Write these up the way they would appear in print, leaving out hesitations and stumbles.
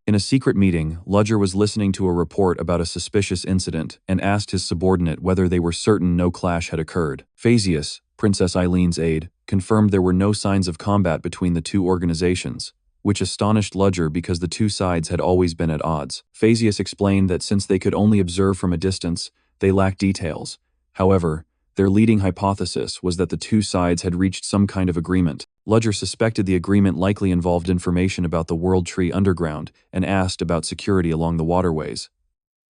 In a secret meeting, Ludger was listening to a report about a suspicious incident and asked his subordinate whether they were certain no clash had occurred. Phasius, Princess Eileen's aide, confirmed there were no signs of combat between the two organizations, which astonished Ludger because the two sides had always been at odds. Phasius explained that since they could only observe from a distance, they lacked details. However, their leading hypothesis was that the two sides had reached some kind of agreement. Ludger suspected the agreement likely involved information about the World Tree underground and asked about security along the waterways.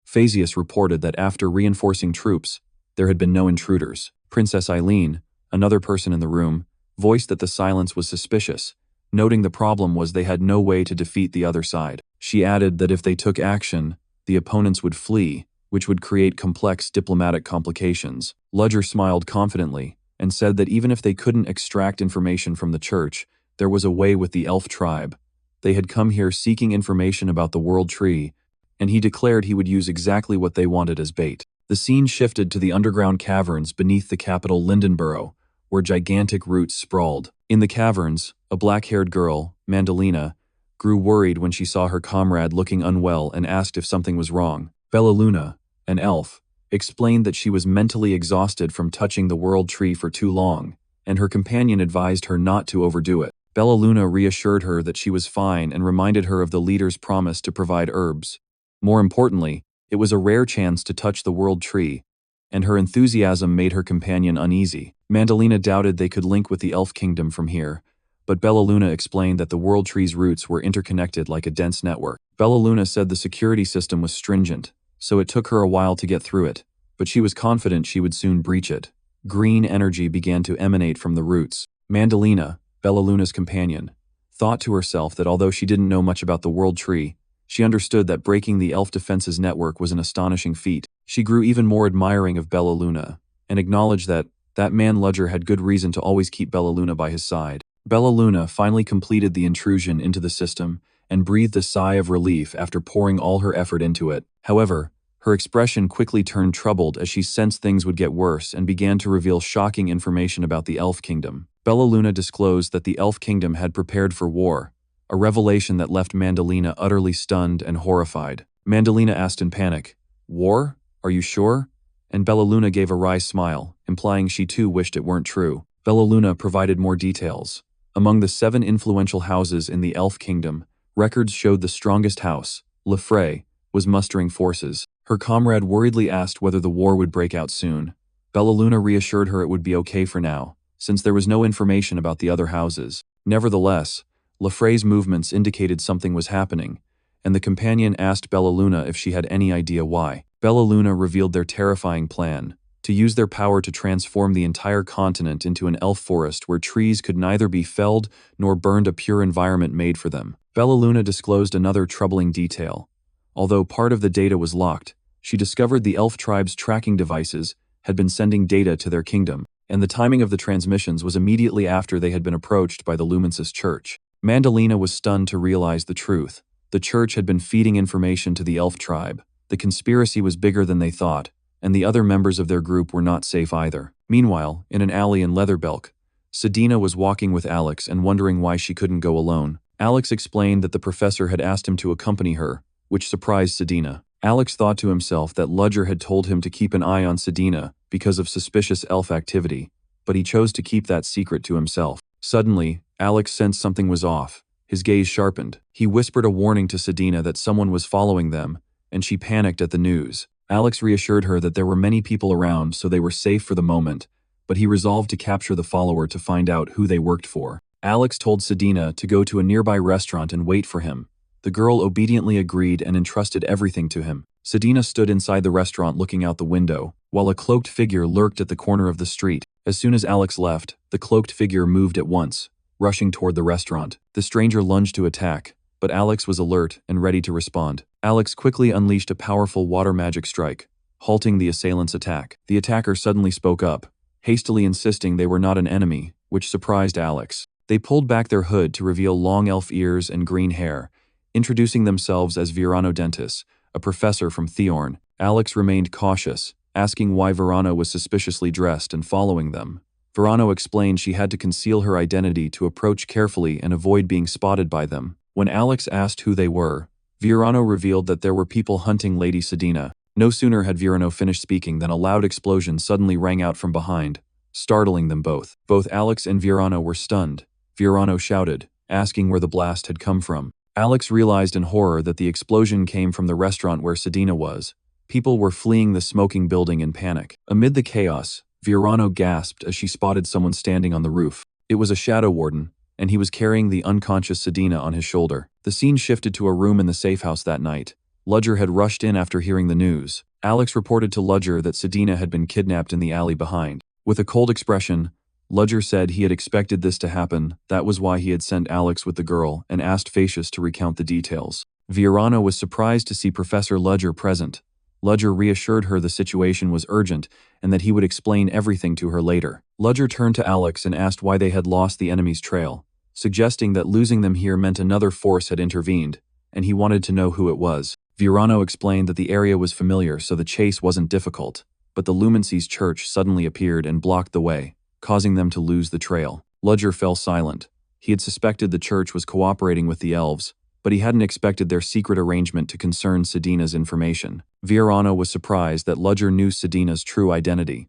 Phasius reported that after reinforcing troops, there had been no intruders. Princess Eileen, another person in the room, voiced that the silence was suspicious, noting the problem was they had no way to defeat the other side. She added that if they took action, the opponents would flee, which would create complex diplomatic complications. Ludger smiled confidently and said that even if they couldn't extract information from the church, there was a way with the elf tribe. They had come here seeking information about the World Tree, and he declared he would use exactly what they wanted as bait. The scene shifted to the underground caverns beneath the capital Lindenborough, where gigantic roots sprawled. In the caverns, a black-haired girl, Mandalina, grew worried when she saw her comrade looking unwell and asked if something was wrong. Bellaluna, an elf, explained that she was mentally exhausted from touching the World Tree for too long, and her companion advised her not to overdo it. Bellaluna reassured her that she was fine and reminded her of the leader's promise to provide herbs. More importantly, it was a rare chance to touch the World Tree, and her enthusiasm made her companion uneasy. Mandalina doubted they could link with the Elf Kingdom from here, but Bellaluna explained that the World Tree's roots were interconnected like a dense network. Bellaluna said the security system was stringent, so it took her a while to get through it, but she was confident she would soon breach it. Green energy began to emanate from the roots. Mandalina, Bellaluna's companion, thought to herself that although she didn't know much about the World Tree, she understood that breaking the elf defense's network was an astonishing feat. She grew even more admiring of Bellaluna, and acknowledged that man Ludger had good reason to always keep Bellaluna by his side. Bellaluna finally completed the intrusion into the system and breathed a sigh of relief after pouring all her effort into it. However, her expression quickly turned troubled as she sensed things would get worse and began to reveal shocking information about the Elf Kingdom. Bellaluna disclosed that the Elf Kingdom had prepared for war, a revelation that left Mandalina utterly stunned and horrified. Mandalina asked in panic, "War? Are you sure?" And Bellaluna gave a wry smile, implying she too wished it weren't true. Bellaluna provided more details. Among the 7 influential houses in the Elf Kingdom, records showed the strongest house, Lefray, was mustering forces. Her comrade worriedly asked whether the war would break out soon. Bellaluna reassured her it would be okay for now, since there was no information about the other houses. Nevertheless, Lefray's movements indicated something was happening, and the companion asked Bellaluna if she had any idea why. Bellaluna revealed their terrifying plan, to use their power to transform the entire continent into an elf forest where trees could neither be felled nor burned, a pure environment made for them. Bellaluna disclosed another troubling detail. Although part of the data was locked, she discovered the elf tribe's tracking devices had been sending data to their kingdom, and the timing of the transmissions was immediately after they had been approached by the Lumensis Church. Mandalina was stunned to realize the truth. The church had been feeding information to the elf tribe. The conspiracy was bigger than they thought, and the other members of their group were not safe either. Meanwhile, in an alley in Leatherbelk, Sedina was walking with Alex and wondering why she couldn't go alone. Alex explained that the professor had asked him to accompany her, which surprised Sedina. Alex thought to himself that Ludger had told him to keep an eye on Sedina because of suspicious elf activity, but he chose to keep that secret to himself. Suddenly, Alex sensed something was off. His gaze sharpened. He whispered a warning to Sedina that someone was following them, and she panicked at the news. Alex reassured her that there were many people around, so they were safe for the moment, but he resolved to capture the follower to find out who they worked for. Alex told Sedina to go to a nearby restaurant and wait for him. The girl obediently agreed and entrusted everything to him. Sedina stood inside the restaurant looking out the window, while a cloaked figure lurked at the corner of the street. As soon as Alex left, the cloaked figure moved at once, rushing toward the restaurant. The stranger lunged to attack, but Alex was alert and ready to respond. Alex quickly unleashed a powerful water magic strike, halting the assailant's attack. The attacker suddenly spoke up, hastily insisting they were not an enemy, which surprised Alex. They pulled back their hood to reveal long elf ears and green hair, introducing themselves as Virano Dentis, a professor from Theorn. Alex remained cautious, asking why Virano was suspiciously dressed and following them. Virano explained she had to conceal her identity to approach carefully and avoid being spotted by them. When Alex asked who they were, Virano revealed that there were people hunting Lady Sedina. No sooner had Virano finished speaking than a loud explosion suddenly rang out from behind, startling them both. Both Alex and Virano were stunned. Virano shouted, asking where the blast had come from. Alex realized in horror that the explosion came from the restaurant where Sedina was. People were fleeing the smoking building in panic. Amid the chaos, Virano gasped as she spotted someone standing on the roof. It was a shadow warden, and he was carrying the unconscious Sedina on his shoulder. The scene shifted to a room in the safe house that night. Ludger had rushed in after hearing the news. Alex reported to Ludger that Sedina had been kidnapped in the alley behind. With a cold expression, Ludger said he had expected this to happen. That was why he had sent Alex with the girl and asked Facius to recount the details. Virano was surprised to see Professor Ludger present. Ludger reassured her the situation was urgent and that he would explain everything to her later. Ludger turned to Alex and asked why they had lost the enemy's trail, suggesting that losing them here meant another force had intervened, and he wanted to know who it was. Virano explained that the area was familiar so the chase wasn't difficult, but the Lumency's church suddenly appeared and blocked the way, causing them to lose the trail. Ludger fell silent. He had suspected the church was cooperating with the elves, but he hadn't expected their secret arrangement to concern Sedina's information. Virano was surprised that Ludger knew Sedina's true identity.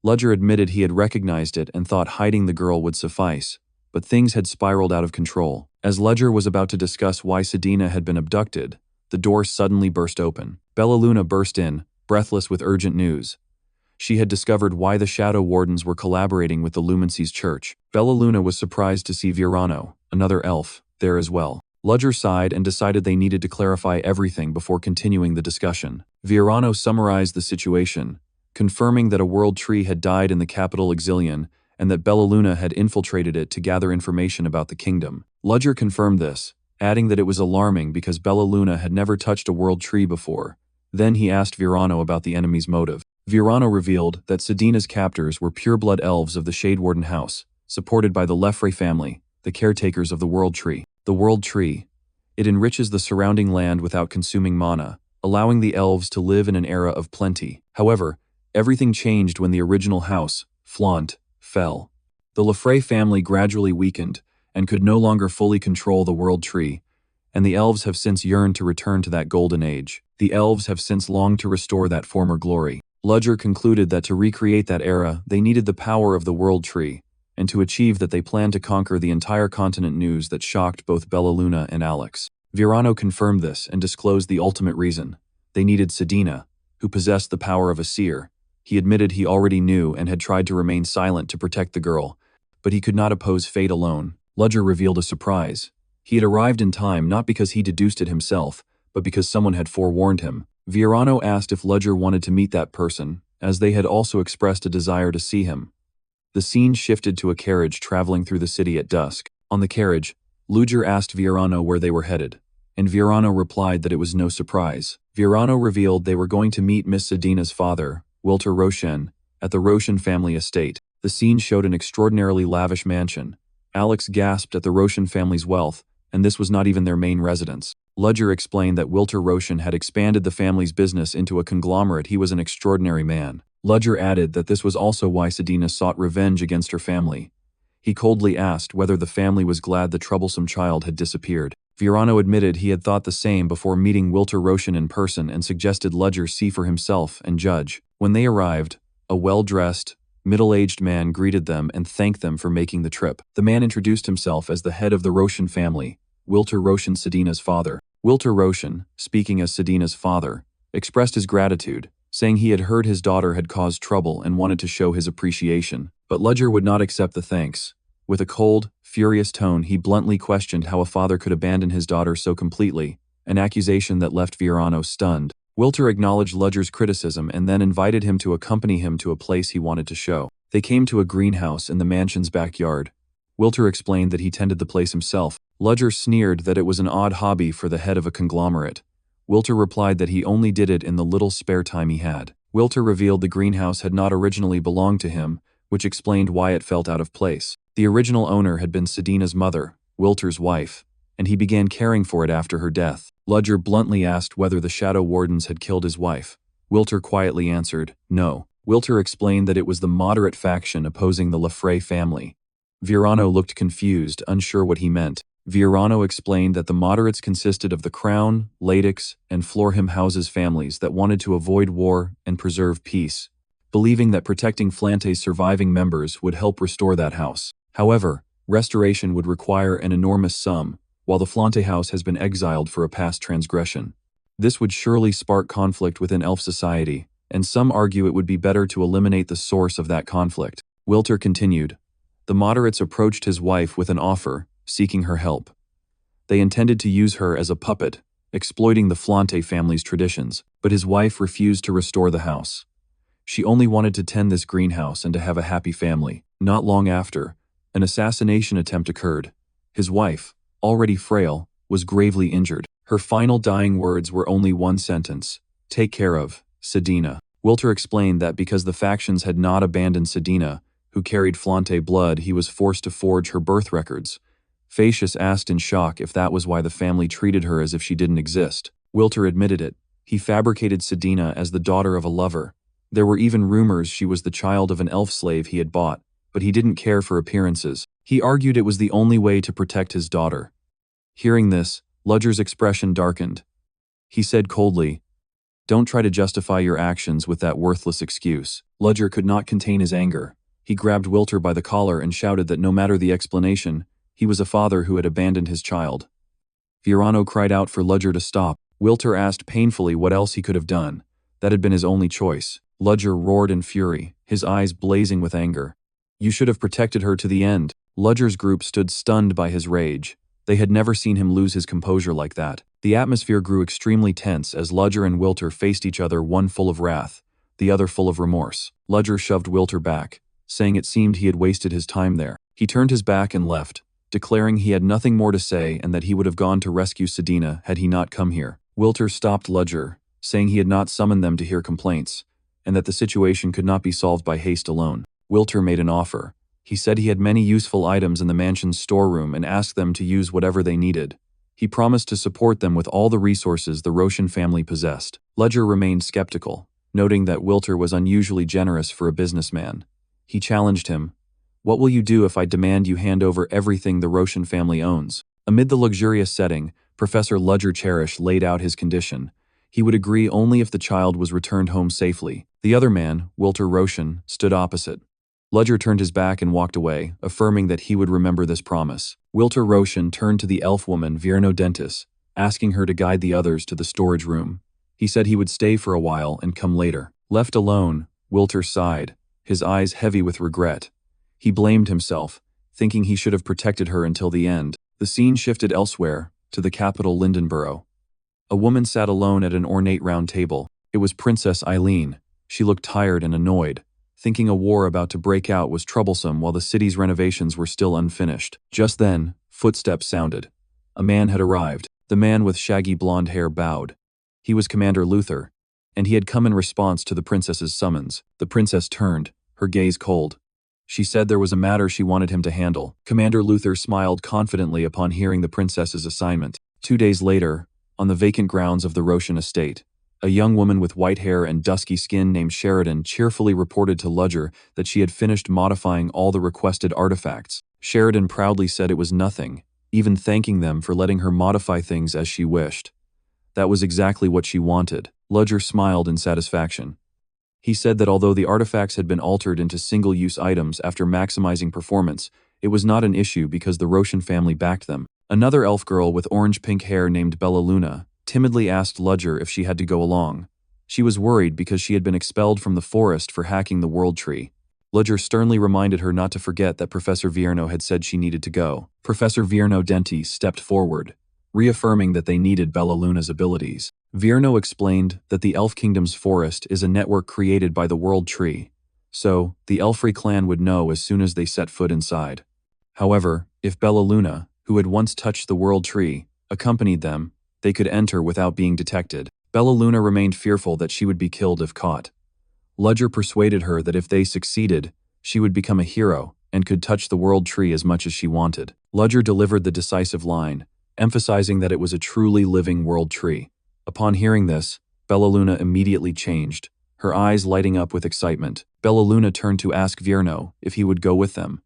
Ludger admitted he had recognized it and thought hiding the girl would suffice, but things had spiraled out of control. As Ludger was about to discuss why Sedina had been abducted, the door suddenly burst open. Bellaluna burst in, breathless with urgent news. She had discovered why the Shadow Wardens were collaborating with the Lumency's church. Bellaluna was surprised to see Virano, another elf, there as well. Ludger sighed and decided they needed to clarify everything before continuing the discussion. Virano summarized the situation, confirming that a world tree had died in the capital Exilion and that Bellaluna had infiltrated it to gather information about the kingdom. Ludger confirmed this, adding that it was alarming because Bellaluna had never touched a world tree before. Then he asked Virano about the enemy's motive. Virano revealed that Sedina's captors were pureblood elves of the Shade Warden house, supported by the Lefray family, the caretakers of the world tree. The world tree. It enriches the surrounding land without consuming mana, allowing the elves to live in an era of plenty. However, everything changed when the original house, Flaunt, fell. The Lefray family gradually weakened and could no longer fully control the world tree, and the elves have since yearned to return to that golden age. The elves have since longed to restore that former glory. Ludger concluded that to recreate that era, they needed the power of the world tree, and to achieve that they planned to conquer the entire continent. News that shocked both Bellaluna and Alex. Virano confirmed this and disclosed the ultimate reason. They needed Sedina, who possessed the power of a seer. He admitted he already knew and had tried to remain silent to protect the girl, but he could not oppose fate alone. Ludger revealed a surprise. He had arrived in time not because he deduced it himself, but because someone had forewarned him. Virano asked if Ludger wanted to meet that person, as they had also expressed a desire to see him. The scene shifted to a carriage traveling through the city at dusk. On the carriage, Ludger asked Virano where they were headed, and Virano replied that it was no surprise. Virano revealed they were going to meet Miss Sedina's father, Wilter Roshen, at the Roshen family estate. The scene showed an extraordinarily lavish mansion. Alex gasped at the Roshen family's wealth, and this was not even their main residence. Ludger explained that Wilter Roshen had expanded the family's business into a conglomerate. He was an extraordinary man. Ludger added that this was also why Sedina sought revenge against her family. He coldly asked whether the family was glad the troublesome child had disappeared. Virano admitted he had thought the same before meeting Wilter Roshen in person and suggested Ludger see for himself and judge. When they arrived, a well-dressed, middle-aged man greeted them and thanked them for making the trip. The man introduced himself as the head of the Roshen family, Wilter Roshen, Sedina's father. Wilter Roshen, speaking as Sedina's father, expressed his gratitude, saying he had heard his daughter had caused trouble and wanted to show his appreciation. But Ludger would not accept the thanks. With a cold, furious tone, he bluntly questioned how a father could abandon his daughter so completely, an accusation that left Virano stunned. Wilter acknowledged Ludger's criticism and then invited him to accompany him to a place he wanted to show. They came to a greenhouse in the mansion's backyard. Wilter explained that he tended the place himself. Ludger sneered that it was an odd hobby for the head of a conglomerate. Wilter replied that he only did it in the little spare time he had. Wilter revealed the greenhouse had not originally belonged to him, which explained why it felt out of place. The original owner had been Sedina's mother, Wilter's wife, and he began caring for it after her death. Ludger bluntly asked whether the Shadow Wardens had killed his wife. Wilter quietly answered, no. Wilter explained that it was the moderate faction opposing the Lefray family. Virano looked confused, unsure what he meant. Virano explained that the moderates consisted of the Crown, Latex, and Florham houses families that wanted to avoid war and preserve peace, believing that protecting Flante's surviving members would help restore that house. However, restoration would require an enormous sum, while the Flante house has been exiled for a past transgression. This would surely spark conflict within elf society, and some argue it would be better to eliminate the source of that conflict. Wilter continued. The moderates approached his wife with an offer, seeking her help. They intended to use her as a puppet, exploiting the Flante family's traditions, but his wife refused to restore the house. She only wanted to tend this greenhouse and to have a happy family. Not long after, an assassination attempt occurred. His wife, already frail, was gravely injured. Her final dying words were only one sentence: "Take care of Sedina." Wilter explained that because the factions had not abandoned Sedina, who carried Flante blood, he was forced to forge her birth records. Facius asked in shock if that was why the family treated her as if she didn't exist. Wilter admitted it. He fabricated Sedina as the daughter of a lover. There were even rumors she was the child of an elf slave he had bought, but he didn't care for appearances. He argued it was the only way to protect his daughter. Hearing this, Ludger's expression darkened. He said coldly, "Don't try to justify your actions with that worthless excuse." Ludger could not contain his anger. He grabbed Wilter by the collar and shouted that no matter the explanation, he was a father who had abandoned his child. Virano cried out for Ludger to stop. Wilter asked painfully what else he could have done. That had been his only choice. Ludger roared in fury, his eyes blazing with anger. "You should have protected her to the end." Ludger's group stood stunned by his rage. They had never seen him lose his composure like that. The atmosphere grew extremely tense as Ludger and Wilter faced each other, one full of wrath, the other full of remorse. Ludger shoved Wilter back, saying it seemed he had wasted his time there. He turned his back and left, declaring he had nothing more to say and that he would have gone to rescue Sedina had he not come here. Wilter stopped Ludger, saying he had not summoned them to hear complaints, and that the situation could not be solved by haste alone. Wilter made an offer. He said he had many useful items in the mansion's storeroom and asked them to use whatever they needed. He promised to support them with all the resources the Roshan family possessed. Ludger remained skeptical, noting that Wilter was unusually generous for a businessman. He challenged him. "What will you do if I demand you hand over everything the Roshan family owns?" Amid the luxurious setting, Professor Ludger Cherish laid out his condition. He would agree only if the child was returned home safely. The other man, Wilter Roshan, stood opposite. Ludger turned his back and walked away, affirming that he would remember this promise. Wilter Roshan turned to the elf woman Virno Dentis, asking her to guide the others to the storage room. He said he would stay for a while and come later. Left alone, Wilter sighed, his eyes heavy with regret. He blamed himself, thinking he should have protected her until the end. The scene shifted elsewhere, to the capital Lindenborough. A woman sat alone at an ornate round table. It was Princess Eileen. She looked tired and annoyed, thinking a war about to break out was troublesome while the city's renovations were still unfinished. Just then, footsteps sounded. A man had arrived. The man with shaggy blonde hair bowed. He was Commander Luther, and he had come in response to the princess's summons. The princess turned, her gaze cold. She said there was a matter she wanted him to handle. Commander Luther smiled confidently upon hearing the princess's assignment. 2 days later, on the vacant grounds of the Roshan estate, a young woman with white hair and dusky skin named Sheridan cheerfully reported to Ludger that she had finished modifying all the requested artifacts. Sheridan proudly said it was nothing, even thanking them for letting her modify things as she wished. That was exactly what she wanted. Ludger smiled in satisfaction. He said that although the artifacts had been altered into single-use items after maximizing performance, it was not an issue because the Roshan family backed them. Another elf girl with orange-pink hair named Bella Luna timidly asked Ludger if she had to go along. She was worried because she had been expelled from the forest for hacking the world tree. Ludger sternly reminded her not to forget that Professor Virno had said she needed to go. Professor Virno Denti stepped forward, reaffirming that they needed Bella Luna's abilities. Virno explained that the Elf Kingdom's forest is a network created by the World Tree, so the Elfrey clan would know as soon as they set foot inside. However, if Bella Luna, who had once touched the World Tree, accompanied them, they could enter without being detected. Bella Luna remained fearful that she would be killed if caught. Ludger persuaded her that if they succeeded, she would become a hero and could touch the World Tree as much as she wanted. Ludger delivered the decisive line, emphasizing that it was a truly living World Tree. Upon hearing this, Bella Luna immediately changed, her eyes lighting up with excitement. Bella Luna turned to ask Virno if he would go with them.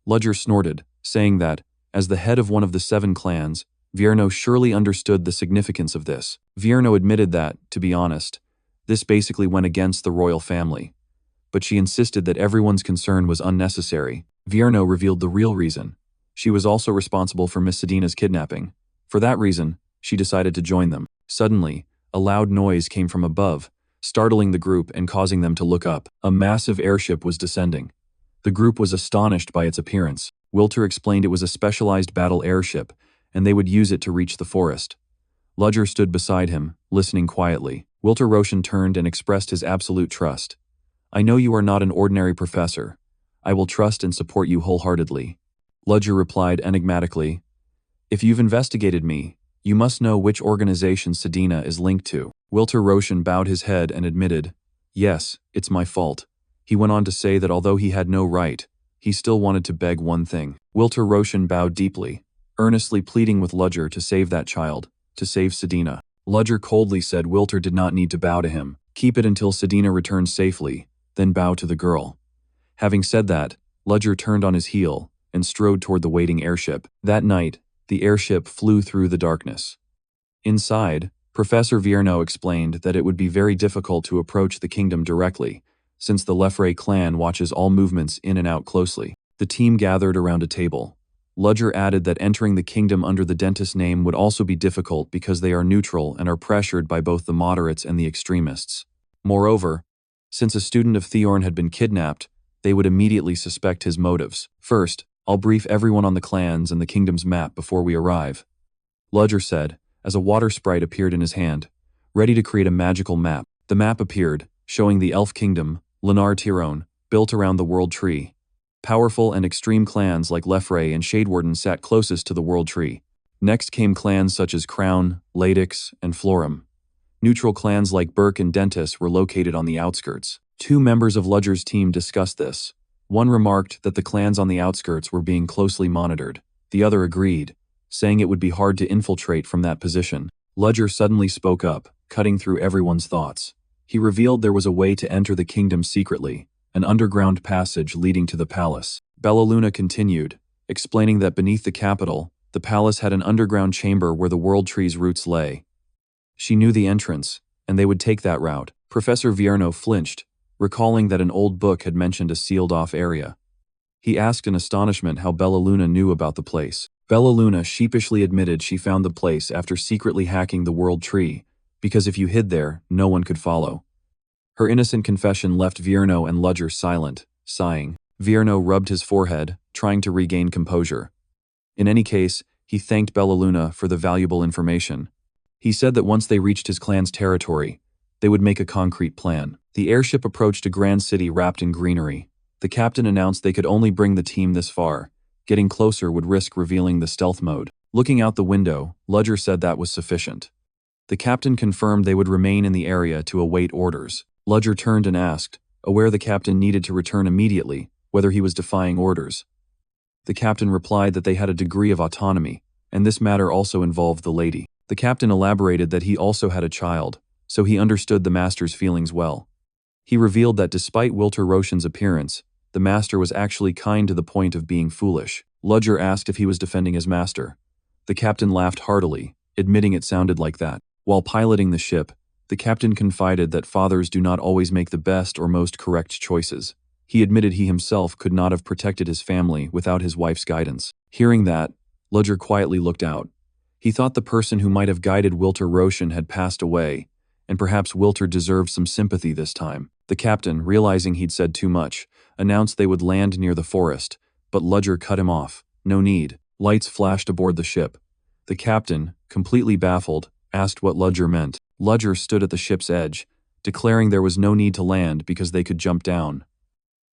Ludger snorted, saying that, As the head of one of the 7 clans, Vierno surely understood the significance of this. Vierno admitted that, to be honest, this basically went against the royal family. But she insisted that everyone's concern was unnecessary. Vierno revealed the real reason. She was also responsible for Miss Sedina's kidnapping. For that reason, she decided to join them. Suddenly, a loud noise came from above, startling the group and causing them to look up. A massive airship was descending. The group was astonished by its appearance. Wilter explained it was a specialized battle airship, and they would use it to reach the forest. Ludger stood beside him, listening quietly. Wilter Roshan turned and expressed his absolute trust. "I know you are not an ordinary professor. I will trust and support you wholeheartedly." Ludger replied enigmatically, "If you've investigated me, you must know which organization Sedina is linked to." Wilter Roshan bowed his head and admitted, "Yes, it's my fault." He went on to say that although he had no right, he still wanted to beg one thing. Wilter Roshan bowed deeply, earnestly pleading with Ludger to save that child, to save Sedina. Ludger coldly said Wilter did not need to bow to him. Keep it until Sedina returned safely, then bow to the girl. Having said that, Ludger turned on his heel and strode toward the waiting airship. That night, the airship flew through the darkness. Inside, Professor Vierno explained that it would be very difficult to approach the kingdom directly, since the Lefray clan watches all movements in and out closely. The team gathered around a table. Ludger added that entering the kingdom under the dentist's name would also be difficult because they are neutral and are pressured by both the moderates and the extremists. Moreover, since a student of Theorn had been kidnapped, they would immediately suspect his motives. "First, I'll brief everyone on the clans and the kingdom's map before we arrive," Ludger said, as a water sprite appeared in his hand, ready to create a magical map. The map appeared, showing the elf kingdom, Lenar Tyrone, built around the World Tree. Powerful and extreme clans like Lefray and Shadewarden sat closest to the World Tree. Next came clans such as Crown, Ladix, and Florum. Neutral clans like Burke and Dentis were located on the outskirts. 2 members of Ludger's team discussed this. One remarked that the clans on the outskirts were being closely monitored. The other agreed, saying it would be hard to infiltrate from that position. Ludger suddenly spoke up, cutting through everyone's thoughts. He revealed there was a way to enter the kingdom secretly, an underground passage leading to the palace. Bellaluna continued, explaining that beneath the capital, the palace had an underground chamber where the World Tree's roots lay. She knew the entrance, and they would take that route. Professor Vierno flinched, recalling that an old book had mentioned a sealed-off area. He asked in astonishment how Bellaluna knew about the place. Bellaluna sheepishly admitted she found the place after secretly hacking the World Tree, because if you hid there, no one could follow. Her innocent confession left Vierno and Ludger silent, sighing. Vierno rubbed his forehead, trying to regain composure. In any case, he thanked Bellaluna for the valuable information. He said that once they reached his clan's territory, they would make a concrete plan. The airship approached a grand city wrapped in greenery. The captain announced they could only bring the team this far. Getting closer would risk revealing the stealth mode. Looking out the window, Ludger said that was sufficient. The captain confirmed they would remain in the area to await orders. Ludger turned and asked, aware the captain needed to return immediately, whether he was defying orders. The captain replied that they had a degree of autonomy, and this matter also involved the lady. The captain elaborated that he also had a child, so he understood the master's feelings well. He revealed that despite Wilter Roshan's appearance, the master was actually kind to the point of being foolish. Ludger asked if he was defending his master. The captain laughed heartily, admitting it sounded like that. While piloting the ship, the captain confided that fathers do not always make the best or most correct choices. He admitted he himself could not have protected his family without his wife's guidance. Hearing that, Ludger quietly looked out. He thought the person who might have guided Wilter Roshan had passed away, and perhaps Wilter deserved some sympathy this time. The captain, realizing he'd said too much, announced they would land near the forest, but Ludger cut him off. No need. Lights flashed aboard the ship. The captain, completely baffled, asked what Ludger meant. Ludger stood at the ship's edge, declaring there was no need to land because they could jump down.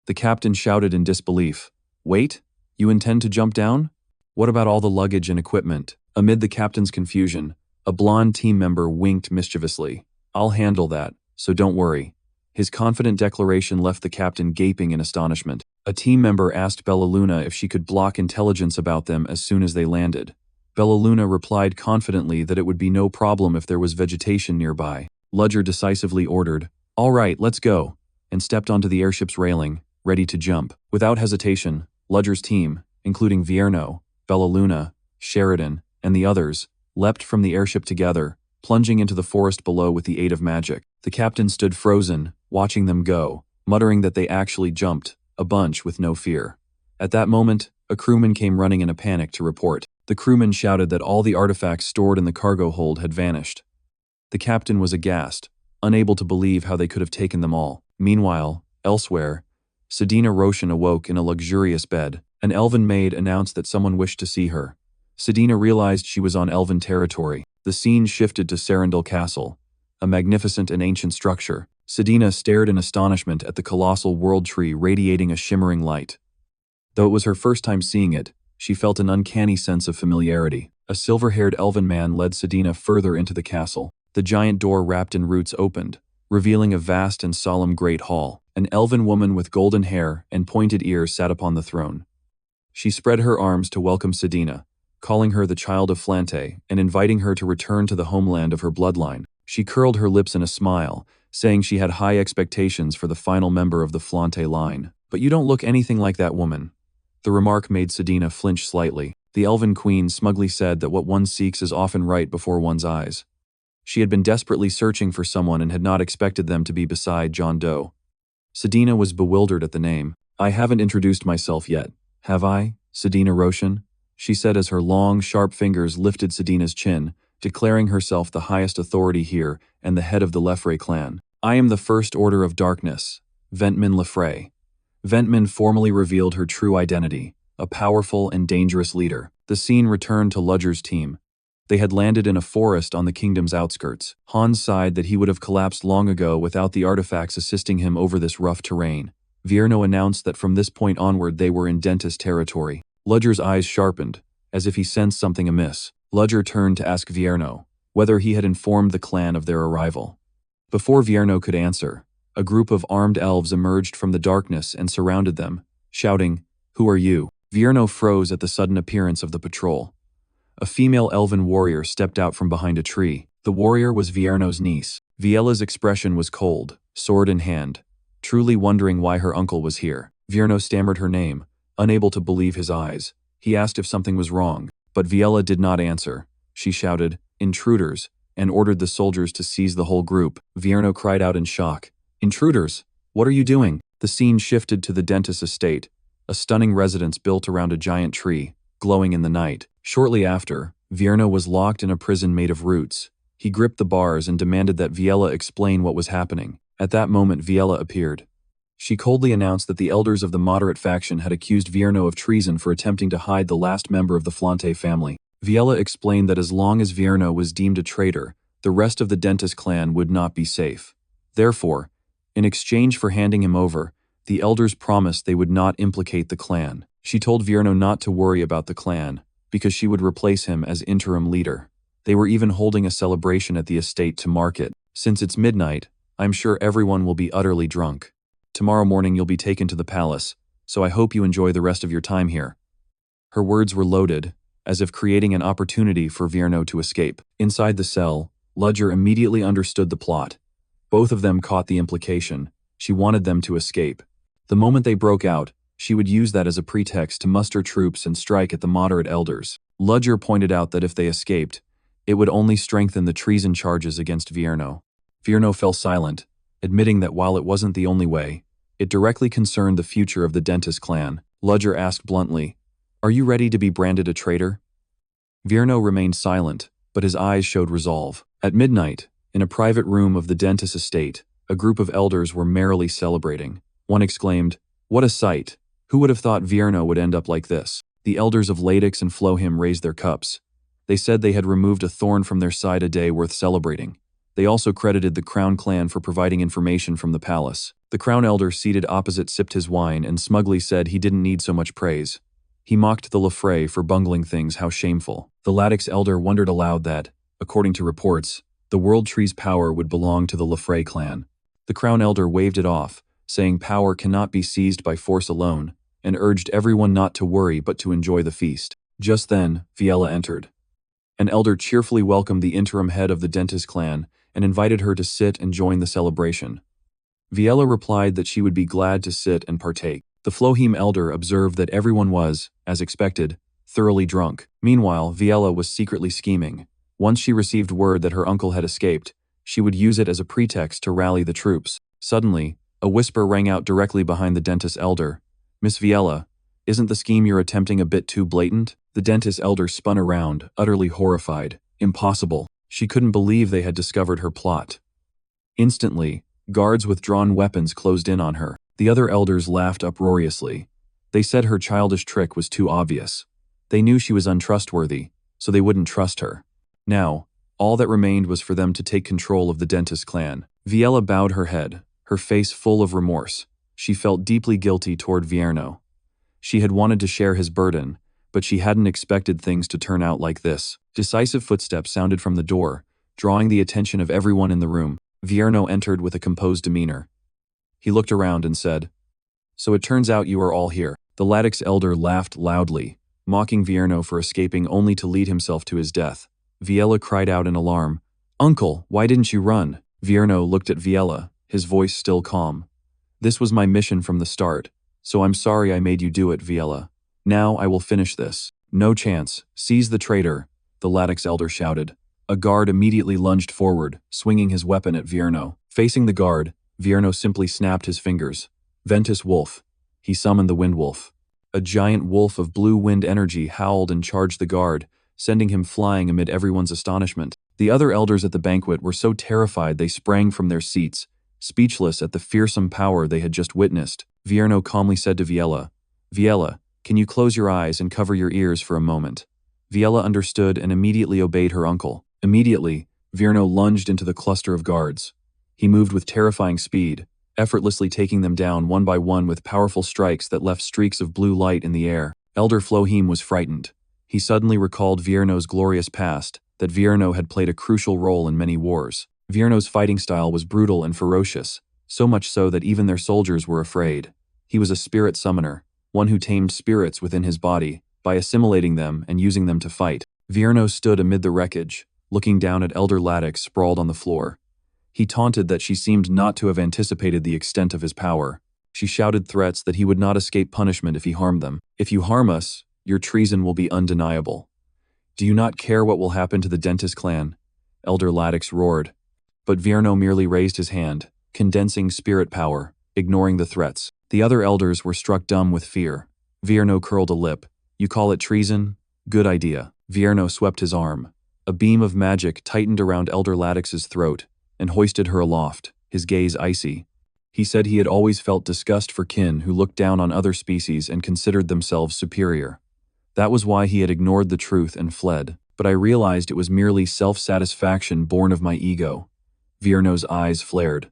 The captain shouted in disbelief, "Wait? You intend to jump down? What about all the luggage and equipment?" Amid the captain's confusion, a blonde team member winked mischievously. "I'll handle that, so don't worry." His confident declaration left the captain gaping in astonishment. A team member asked Bellaluna if she could block intelligence about them as soon as they landed. Bellaluna replied confidently that it would be no problem if there was vegetation nearby. Ludger decisively ordered, "All right, let's go," and stepped onto the airship's railing, ready to jump. Without hesitation, Ludger's team, including Vierno, Bellaluna, Sheridan, and the others, leapt from the airship together, plunging into the forest below with the aid of magic. The captain stood frozen, watching them go, muttering that they actually jumped, a bunch with no fear. At that moment, a crewman came running in a panic to report. The crewman shouted that all the artifacts stored in the cargo hold had vanished. The captain was aghast, unable to believe how they could have taken them all. Meanwhile, elsewhere, Sedina Roshan awoke in a luxurious bed. An elven maid announced that someone wished to see her. Sedina realized she was on elven territory. The scene shifted to Serendil Castle, a magnificent and ancient structure. Sedina stared in astonishment at the colossal world tree radiating a shimmering light. Though it was her first time seeing it, she felt an uncanny sense of familiarity. A silver-haired elven man led Sedina further into the castle. The giant door wrapped in roots opened, revealing a vast and solemn great hall. An elven woman with golden hair and pointed ears sat upon the throne. She spread her arms to welcome Sedina, calling her the child of Flante and inviting her to return to the homeland of her bloodline. She curled her lips in a smile, saying she had high expectations for the final member of the Flante line. "But you don't look anything like that woman." The remark made Sedina flinch slightly. The elven queen smugly said that what one seeks is often right before one's eyes. She had been desperately searching for someone and had not expected them to be beside John Doe. Sedina was bewildered at the name. "I haven't introduced myself yet, have I, Sedina Roshan?" she said as her long, sharp fingers lifted Sedina's chin, declaring herself the highest authority here and the head of the Lefray clan. "I am the First Order of Darkness, Ventman Lefray." Ventman formally revealed her true identity, a powerful and dangerous leader. The scene returned to Ludger's team. They had landed in a forest on the kingdom's outskirts. Hans sighed that he would have collapsed long ago without the artifacts assisting him over this rough terrain. Vierno announced that from this point onward they were in dentist territory. Ludger's eyes sharpened, as if he sensed something amiss. Ludger turned to ask Vierno whether he had informed the clan of their arrival. Before Vierno could answer, a group of armed elves emerged from the darkness and surrounded them, shouting, "Who are you?" Vierno froze at the sudden appearance of the patrol. A female elven warrior stepped out from behind a tree. The warrior was Vierno's niece. Viela's expression was cold, sword in hand, truly wondering why her uncle was here. Vierno stammered her name, unable to believe his eyes. He asked if something was wrong, but Viela did not answer. She shouted, "Intruders," and ordered the soldiers to seize the whole group. Vierno cried out in shock, "Intruders? What are you doing?" The scene shifted to the dentist's estate, a stunning residence built around a giant tree, glowing in the night. Shortly after, Vierno was locked in a prison made of roots. He gripped the bars and demanded that Viela explain what was happening. At that moment Viela appeared. She coldly announced that the elders of the moderate faction had accused Vierno of treason for attempting to hide the last member of the Flante family. Viela explained that as long as Vierno was deemed a traitor, the rest of the dentist clan would not be safe. Therefore, in exchange for handing him over, the elders promised they would not implicate the clan. She told Vierno not to worry about the clan, because she would replace him as interim leader. They were even holding a celebration at the estate to mark it. "Since it's midnight, I'm sure everyone will be utterly drunk. Tomorrow morning you'll be taken to the palace, so I hope you enjoy the rest of your time here." Her words were loaded, as if creating an opportunity for Vierno to escape. Inside the cell, Ludger immediately understood the plot. Both of them caught the implication. She wanted them to escape. The moment they broke out, she would use that as a pretext to muster troops and strike at the moderate elders. Ludger pointed out that if they escaped, it would only strengthen the treason charges against Vierno. Vierno fell silent, admitting that while it wasn't the only way, it directly concerned the future of the dentist clan. Ludger asked bluntly, "Are you ready to be branded a traitor?" Vierno remained silent, but his eyes showed resolve. At midnight, in a private room of the dentist estate, a group of elders were merrily celebrating. One exclaimed, "What a sight! Who would have thought Vierno would end up like this?" The elders of Ladix and Flohim raised their cups. They said they had removed a thorn from their side a day worth celebrating. They also credited the Crown clan for providing information from the palace. The Crown elder seated opposite sipped his wine and smugly said he didn't need so much praise. He mocked the Lefray for bungling things, how shameful. The Ladix elder wondered aloud that, according to reports, the World Tree's power would belong to the Lefray clan. The Crown elder waved it off, saying power cannot be seized by force alone, and urged everyone not to worry but to enjoy the feast. Just then, Viela entered. An elder cheerfully welcomed the interim head of the dentist clan and invited her to sit and join the celebration. Viela replied that she would be glad to sit and partake. The Flohim elder observed that everyone was, as expected, thoroughly drunk. Meanwhile, Viella was secretly scheming. Once she received word that her uncle had escaped, she would use it as a pretext to rally the troops. Suddenly, a whisper rang out directly behind the dentist elder. "Miss Viella, isn't the scheme you're attempting a bit too blatant?" The dentist elder spun around, utterly horrified. Impossible. She couldn't believe they had discovered her plot. Instantly, guards with drawn weapons closed in on her. The other elders laughed uproariously. They said her childish trick was too obvious. They knew she was untrustworthy, so they wouldn't trust her. Now, all that remained was for them to take control of the dentist clan. Viella bowed her head, her face full of remorse. She felt deeply guilty toward Vierno. She had wanted to share his burden, but she hadn't expected things to turn out like this. Decisive footsteps sounded from the door, drawing the attention of everyone in the room. Vierno entered with a composed demeanor. He looked around and said, "So it turns out you are all here." The Latix elder laughed loudly, mocking Vierno for escaping only to lead himself to his death. Viella cried out in alarm, "Uncle, why didn't you run?" Vierno looked at Viella, his voice still calm. "This was my mission from the start, so I'm sorry I made you do it, Viella. Now I will finish this." "No chance. Seize the traitor," the Latix elder shouted. A guard immediately lunged forward, swinging his weapon at Vierno. Facing the guard, Vierno simply snapped his fingers. Ventus Wolf. He summoned the Wind Wolf. A giant wolf of blue wind energy howled and charged the guard, sending him flying amid everyone's astonishment. The other elders at the banquet were so terrified they sprang from their seats, speechless at the fearsome power they had just witnessed. Vierno calmly said to Viella, "Viella, can you close your eyes and cover your ears for a moment?" Viella understood and immediately obeyed her uncle. Immediately, Vierno lunged into the cluster of guards. He moved with terrifying speed, effortlessly taking them down one by one with powerful strikes that left streaks of blue light in the air. Elder Flohim was frightened. He suddenly recalled Vierno's glorious past, that Vierno had played a crucial role in many wars. Vierno's fighting style was brutal and ferocious, so much so that even their soldiers were afraid. He was a spirit summoner, one who tamed spirits within his body, by assimilating them and using them to fight. Vierno stood amid the wreckage, looking down at Elder Latix sprawled on the floor. He taunted that she seemed not to have anticipated the extent of his power. She shouted threats that he would not escape punishment if he harmed them. "If you harm us, your treason will be undeniable. Do you not care what will happen to the dentist clan?" Elder Latix roared. But Vierno merely raised his hand, condensing spirit power, ignoring the threats. The other elders were struck dumb with fear. Vierno curled a lip. "You call it treason? Good idea." Vierno swept his arm. A beam of magic tightened around Elder Latix's throat and hoisted her aloft, his gaze icy. He said he had always felt disgust for kin who looked down on other species and considered themselves superior. That was why he had ignored the truth and fled. But I realized it was merely self-satisfaction born of my ego. Vierno's eyes flared.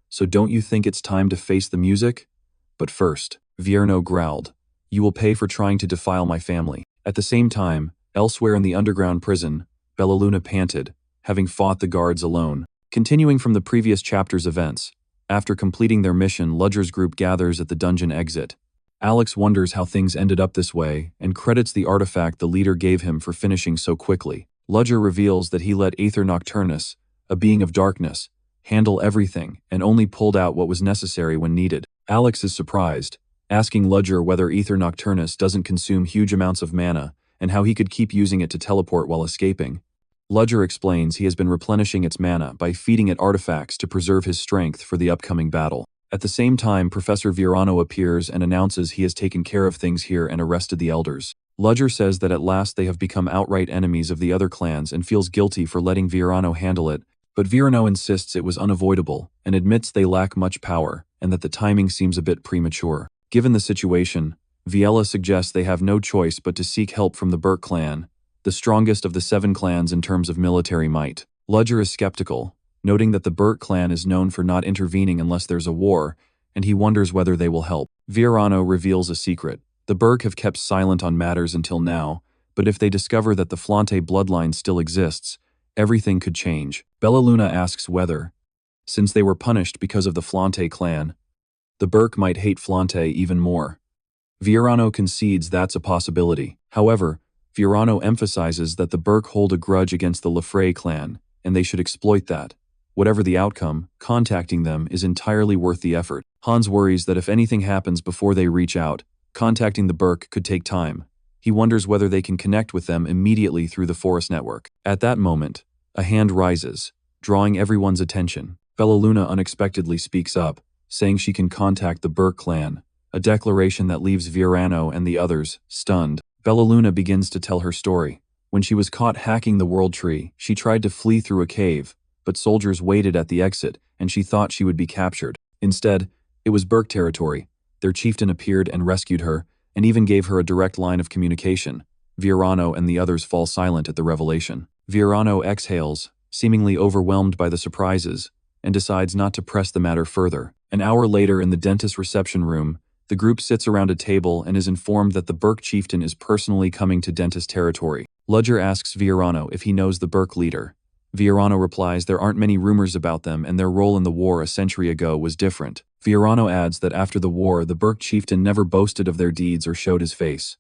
"So don't you think it's time to face the music?" "But first," Vierno growled, "you will pay for trying to defile my family." At the same time, elsewhere in the underground prison, Bellaluna panted, having fought the guards alone. Continuing from the previous chapter's events, after completing their mission, Ludger's group gathers at the dungeon exit. Alex wonders how things ended up this way and credits the artifact the leader gave him for finishing so quickly. Ludger reveals that he let Aether Nocturnus, a being of darkness, handle everything and only pulled out what was necessary when needed. Alex is surprised, asking Ludger whether Aether Nocturnus doesn't consume huge amounts of mana and how he could keep using it to teleport while escaping. Ludger explains he has been replenishing its mana by feeding it artifacts to preserve his strength for the upcoming battle. At the same time, Professor Virano appears and announces he has taken care of things here and arrested the elders. Ludger says that at last they have become outright enemies of the other clans and feels guilty for letting Virano handle it, but Virano insists it was unavoidable and admits they lack much power and that the timing seems a bit premature. Given the situation, Viella suggests they have no choice but to seek help from the Burke clan, the strongest of the 7 clans in terms of military might. Ludger is skeptical, noting that the Burke clan is known for not intervening unless there's a war, and he wonders whether they will help. Virano reveals a secret. The Burke have kept silent on matters until now, but if they discover that the Flante bloodline still exists, everything could change. Bellaluna asks whether, since they were punished because of the Flante clan, the Burke might hate Flante even more. Virano concedes that's a possibility. However, Virano emphasizes that the Burke hold a grudge against the Lefray clan, and they should exploit that. Whatever the outcome, contacting them is entirely worth the effort. Hans worries that if anything happens before they reach out, contacting the Burke could take time. He wonders whether they can connect with them immediately through the forest network. At that moment, a hand rises, drawing everyone's attention. Bellaluna unexpectedly speaks up, saying she can contact the Burke clan, a declaration that leaves Virano and the others stunned. Bellaluna begins to tell her story. When she was caught hacking the World Tree, she tried to flee through a cave, but soldiers waited at the exit and she thought she would be captured. Instead, it was Burke territory. Their chieftain appeared and rescued her, and even gave her a direct line of communication. Virano and the others fall silent at the revelation. Virano exhales, seemingly overwhelmed by the surprises, and decides not to press the matter further. An hour later in the dentist reception room, the group sits around a table and is informed that the Burke chieftain is personally coming to dentist territory. Ludger asks Virano if he knows the Burke leader. Virano replies there aren't many rumors about them and their role in the war a century ago was different. Virano adds that after the war, the Burke chieftain never boasted of their deeds or showed his face.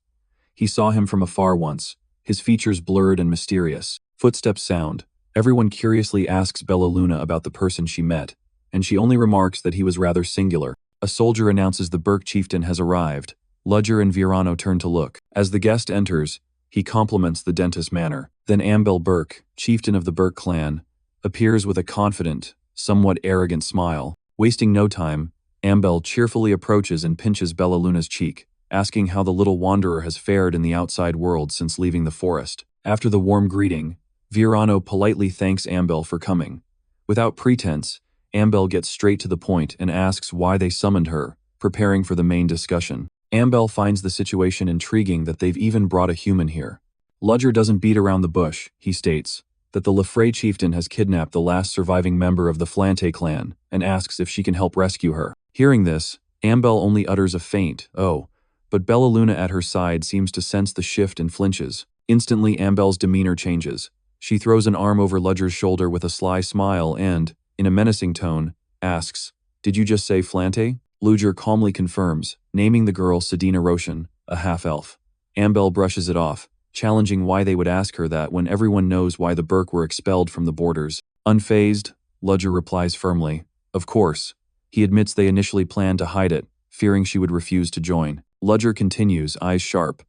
He saw him from afar once, his features blurred and mysterious. Footsteps sound. Everyone curiously asks Bellaluna about the person she met, and she only remarks that he was rather singular. A soldier announces the Burke chieftain has arrived. Ludger and Virano turn to look. As the guest enters, he compliments the dentist's manner. Then Ambel Burke, chieftain of the Burke clan, appears with a confident, somewhat arrogant smile. Wasting no time, Ambel cheerfully approaches and pinches Bellaluna's cheek, asking how the little wanderer has fared in the outside world since leaving the forest. After the warm greeting, Virano politely thanks Ambel for coming. Without pretense, Ambel gets straight to the point and asks why they summoned her, preparing for the main discussion. Ambel finds the situation intriguing that they've even brought a human here. Ludger doesn't beat around the bush. He states that the Lefray chieftain has kidnapped the last surviving member of the Flante clan and asks if she can help rescue her. Hearing this, Ambel only utters a faint, "Oh," but Bellaluna at her side seems to sense the shift and flinches. Instantly, Ambel's demeanor changes. She throws an arm over Ludger's shoulder with a sly smile and, in a menacing tone, asks, "Did you just say Flante?" Ludger calmly confirms, naming the girl Sedina Roshan, a half-elf. Ambel brushes it off, challenging why they would ask her that when everyone knows why the Burke were expelled from the borders. Unfazed, Ludger replies firmly, "Of course." He admits they initially planned to hide it, fearing she would refuse to join. Ludger continues, eyes sharp,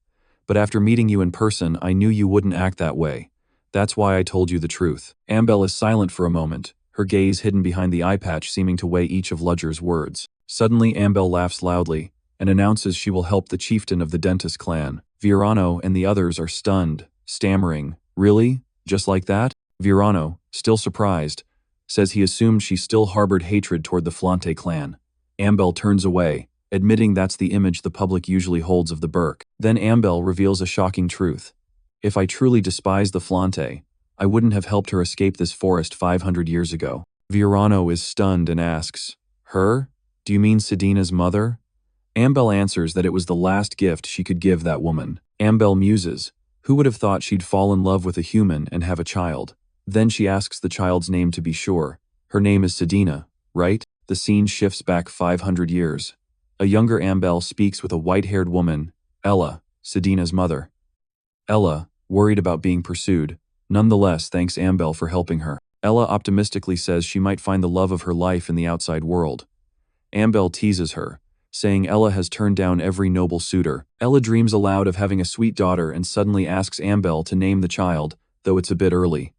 "But after meeting you in person, I knew you wouldn't act that way. That's why I told you the truth." Ambel is silent for a moment, her gaze hidden behind the eye patch seeming to weigh each of Ludger's words. Suddenly, Ambel laughs loudly and announces she will help the chieftain of the dentist clan. Virano and the others are stunned, stammering, "Really? Just like that?" Virano, still surprised, says he assumed she still harbored hatred toward the Flante clan. Ambel turns away, admitting that's the image the public usually holds of the Burke. Then Ambel reveals a shocking truth. "If I truly despised the Flante, I wouldn't have helped her escape this forest 500 years ago." Virano is stunned and asks, "Her? Do you mean Sedina's mother?" Ambel answers that it was the last gift she could give that woman. Ambel muses, who would have thought she'd fall in love with a human and have a child? Then she asks the child's name to be sure. Her name is Sedina, right? The scene shifts back 500 years. A younger Ambel speaks with a white-haired woman, Ella, Sedina's mother. Ella, worried about being pursued, nonetheless thanks Ambel for helping her. Ella optimistically says she might find the love of her life in the outside world. Ambel teases her, saying Ella has turned down every noble suitor. Ella dreams aloud of having a sweet daughter and suddenly asks Ambel to name the child, though it's a bit early.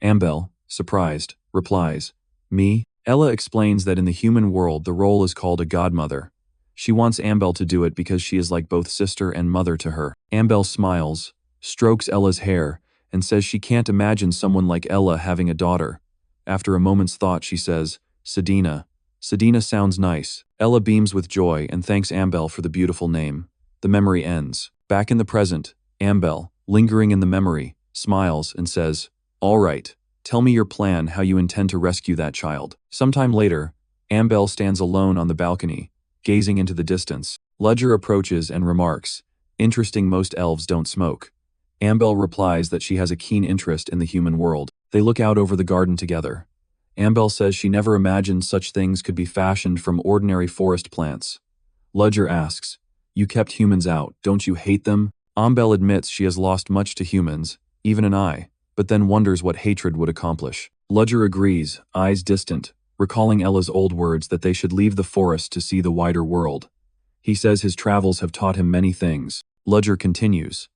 Ambel, surprised, replies, "Me?" Ella explains that in the human world the role is called a godmother. She wants Ambel to do it because she is like both sister and mother to her. Ambel smiles, strokes Ella's hair, and says she can't imagine someone like Ella having a daughter. After a moment's thought, she says, "Sedina." Sedina sounds nice. Ella beams with joy and thanks Ambel for the beautiful name. The memory ends. Back in the present, Ambel, lingering in the memory, smiles and says, "All right, tell me your plan how you intend to rescue that child." Sometime later, Ambel stands alone on the balcony, gazing into the distance. Ludger approaches and remarks, "Interesting, most elves don't smoke." Ambel replies that she has a keen interest in the human world. They look out over the garden together. Ambel says she never imagined such things could be fashioned from ordinary forest plants. Ludger asks, "You kept humans out, don't you hate them?" Ambel admits she has lost much to humans, even an eye, but then wonders what hatred would accomplish. Ludger agrees, eyes distant, recalling Ella's old words that they should leave the forest to see the wider world. He says his travels have taught him many things. Ludger continues,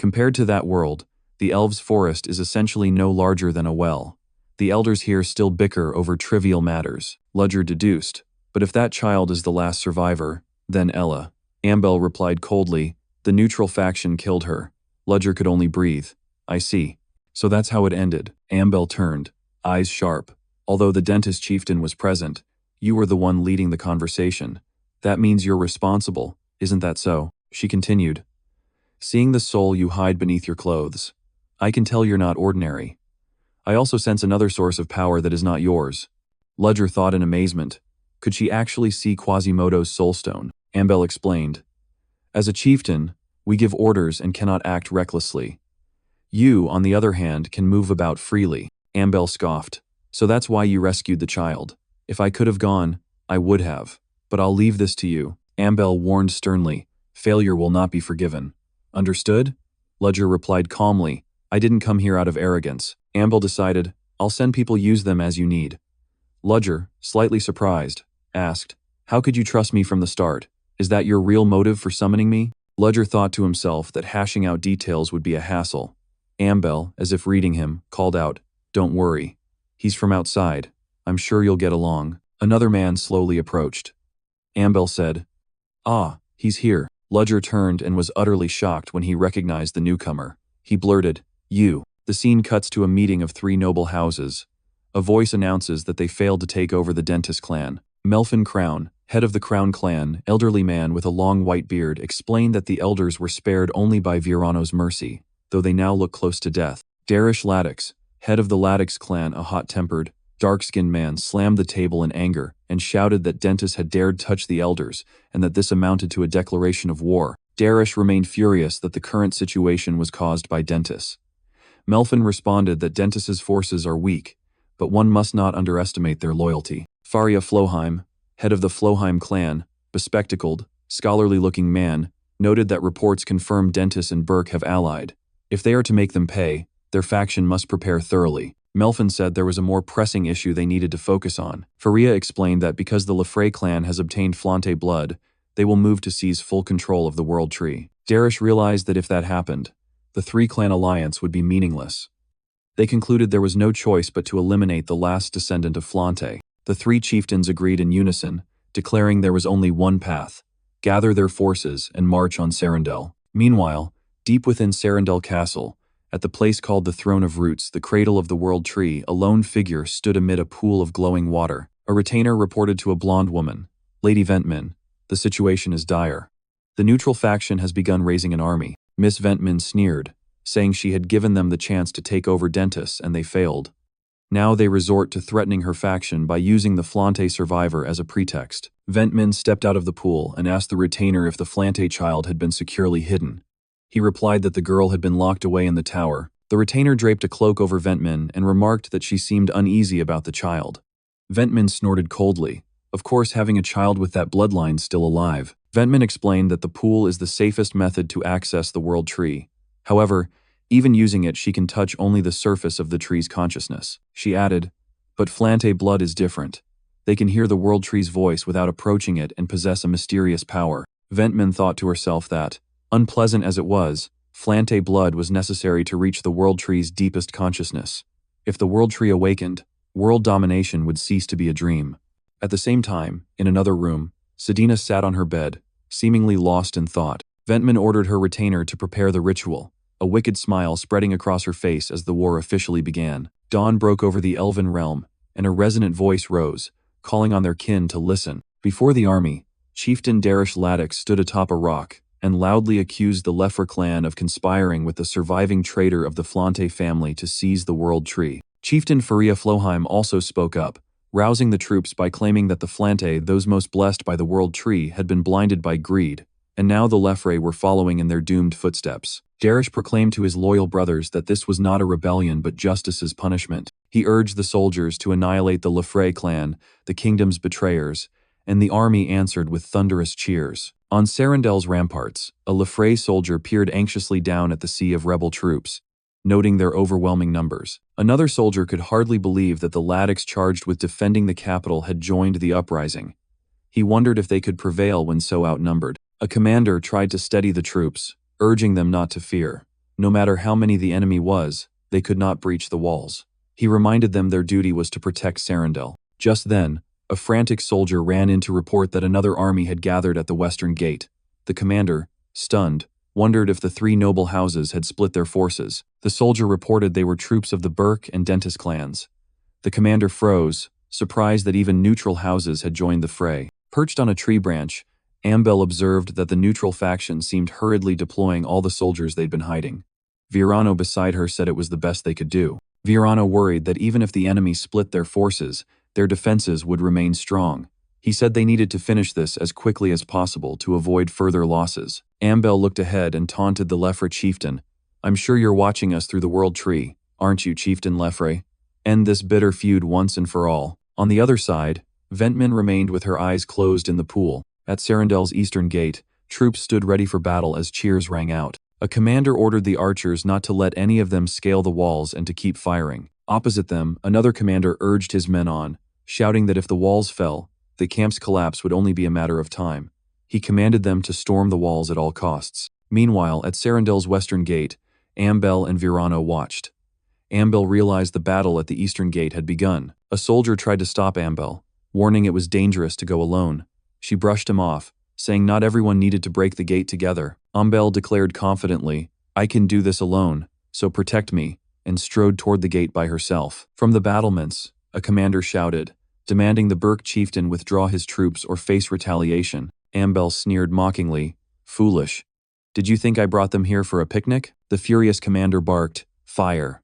Compared to that world, the elves' forest is essentially no larger than a well. The elders here still bicker over trivial matters, Ludger deduced. But if that child is the last survivor, then Ella. Ambel replied coldly, the neutral faction killed her. Ludger could only breathe. I see. So that's how it ended. Ambel turned, eyes sharp. Although the dentist chieftain was present, you were the one leading the conversation. That means you're responsible, isn't that so? She continued. Seeing the soul you hide beneath your clothes, I can tell you're not ordinary. I also sense another source of power that is not yours. Ludger thought in amazement. Could she actually see Quasimodo's soulstone? Ambel explained. As a chieftain, we give orders and cannot act recklessly. You, on the other hand, can move about freely. Ambel scoffed. So that's why you rescued the child. If I could have gone, I would have. But I'll leave this to you. Ambel warned sternly. Failure will not be forgiven. Understood? Ludger replied calmly. I didn't come here out of arrogance. Ambel decided, I'll send people use them as you need. Ludger, slightly surprised, asked, how could you trust me from the start? Is that your real motive for summoning me? Ludger thought to himself that hashing out details would be a hassle. Ambel, as if reading him, called out, don't worry. He's from outside. I'm sure you'll get along. Another man slowly approached. Ambel said, ah, he's here. Ludger turned and was utterly shocked when he recognized the newcomer. He blurted, you. The scene cuts to a meeting of 3 noble houses. A voice announces that they failed to take over the Dentist clan. Melfin Crown, head of the Crown clan, elderly man with a long white beard, explained that the elders were spared only by Virano's mercy, though they now look close to death. Darish Ladix, head of the Ladix clan, a hot-tempered, dark-skinned man, slammed the table in anger and shouted that Dentist had dared touch the elders and that this amounted to a declaration of war. Darish remained furious that the current situation was caused by Dentist. Melfin responded that Dentist's forces are weak, but one must not underestimate their loyalty. Faria Floheim, head of the Floheim clan, bespectacled, scholarly-looking man, noted that reports confirm Dentist and Burke have allied. If they are to make them pay, their faction must prepare thoroughly. Melfin said there was a more pressing issue they needed to focus on. Faria explained that because the Lefray clan has obtained Flante blood, they will move to seize full control of the World Tree. Darish realized that if that happened, the 3-clan alliance would be meaningless. They concluded there was no choice but to eliminate the last descendant of Flante. The 3 chieftains agreed in unison, declaring there was only one path: gather their forces and march on Sarandel. Meanwhile, deep within Sarandel Castle, at the place called the Throne of Roots, the cradle of the World Tree, a lone figure stood amid a pool of glowing water. A retainer reported to a blonde woman, Lady Ventman, the situation is dire. The neutral faction has begun raising an army. Miss Ventman sneered, saying she had given them the chance to take over Dentist and they failed. Now they resort to threatening her faction by using the Flante survivor as a pretext. Ventman stepped out of the pool and asked the retainer if the Flante child had been securely hidden. He replied that the girl had been locked away in the tower. The retainer draped a cloak over Ventman and remarked that she seemed uneasy about the child. Ventman snorted coldly. Of course, having a child with that bloodline still alive. Ventman explained that the pool is the safest method to access the World Tree. However, even using it, she can touch only the surface of the tree's consciousness. She added, but Flante blood is different. They can hear the World Tree's voice without approaching it and possess a mysterious power. Ventman thought to herself that, unpleasant as it was, Flante blood was necessary to reach the World Tree's deepest consciousness. If the World Tree awakened, world domination would cease to be a dream. At the same time, in another room, Sedina sat on her bed, seemingly lost in thought. Ventman ordered her retainer to prepare the ritual, a wicked smile spreading across her face as the war officially began. Dawn broke over the elven realm, and a resonant voice rose, calling on their kin to listen. Before the army, Chieftain Darish Ladix stood atop a rock and loudly accused the Lefra clan of conspiring with the surviving traitor of the Flante family to seize the World Tree. Chieftain Faria Floheim also spoke up, rousing the troops by claiming that the Flante, those most blessed by the World Tree, had been blinded by greed, and now the Lefray were following in their doomed footsteps. Darish proclaimed to his loyal brothers that this was not a rebellion but justice's punishment. He urged the soldiers to annihilate the Lefray clan, the kingdom's betrayers, and the army answered with thunderous cheers. On Sarandel's ramparts, a Lefray soldier peered anxiously down at the sea of rebel troops, noting their overwhelming numbers. Another soldier could hardly believe that the Ladix charged with defending the capital had joined the uprising. He wondered if they could prevail when so outnumbered. A commander tried to steady the troops, urging them not to fear. No matter how many the enemy was, they could not breach the walls. He reminded them their duty was to protect Sarandel. Just then, a frantic soldier ran in to report that another army had gathered at the western gate. The commander, stunned, wondered if the three noble houses had split their forces. The soldier reported they were troops of the Burke and Dentist clans. The commander froze, surprised that even neutral houses had joined the fray. Perched on a tree branch, Ambel observed that the neutral faction seemed hurriedly deploying all the soldiers they'd been hiding. Virano beside her said it was the best they could do. Virano worried that even if the enemy split their forces, their defenses would remain strong. He said they needed to finish this as quickly as possible to avoid further losses. Ambel looked ahead and taunted the Lefre chieftain. "I'm sure you're watching us through the world tree, aren't you, Chieftain Lefre? End this bitter feud once and for all." On the other side, Ventman remained with her eyes closed in the pool. At Sarandel's eastern gate, troops stood ready for battle as cheers rang out. A commander ordered the archers not to let any of them scale the walls and to keep firing. Opposite them, another commander urged his men on, shouting that if the walls fell, the camp's collapse would only be a matter of time. He commanded them to storm the walls at all costs. Meanwhile, at Sarandel's western gate, Ambel and Virano watched. Ambel realized the battle at the eastern gate had begun. A soldier tried to stop Ambel, warning it was dangerous to go alone. She brushed him off, saying not everyone needed to break the gate together. Ambel declared confidently, "I can do this alone, so protect me," and strode toward the gate by herself. From the battlements, a commander shouted, demanding the Burke chieftain withdraw his troops or face retaliation. Ambel sneered mockingly, "Foolish. Did you think I brought them here for a picnic?" The furious commander barked, "Fire."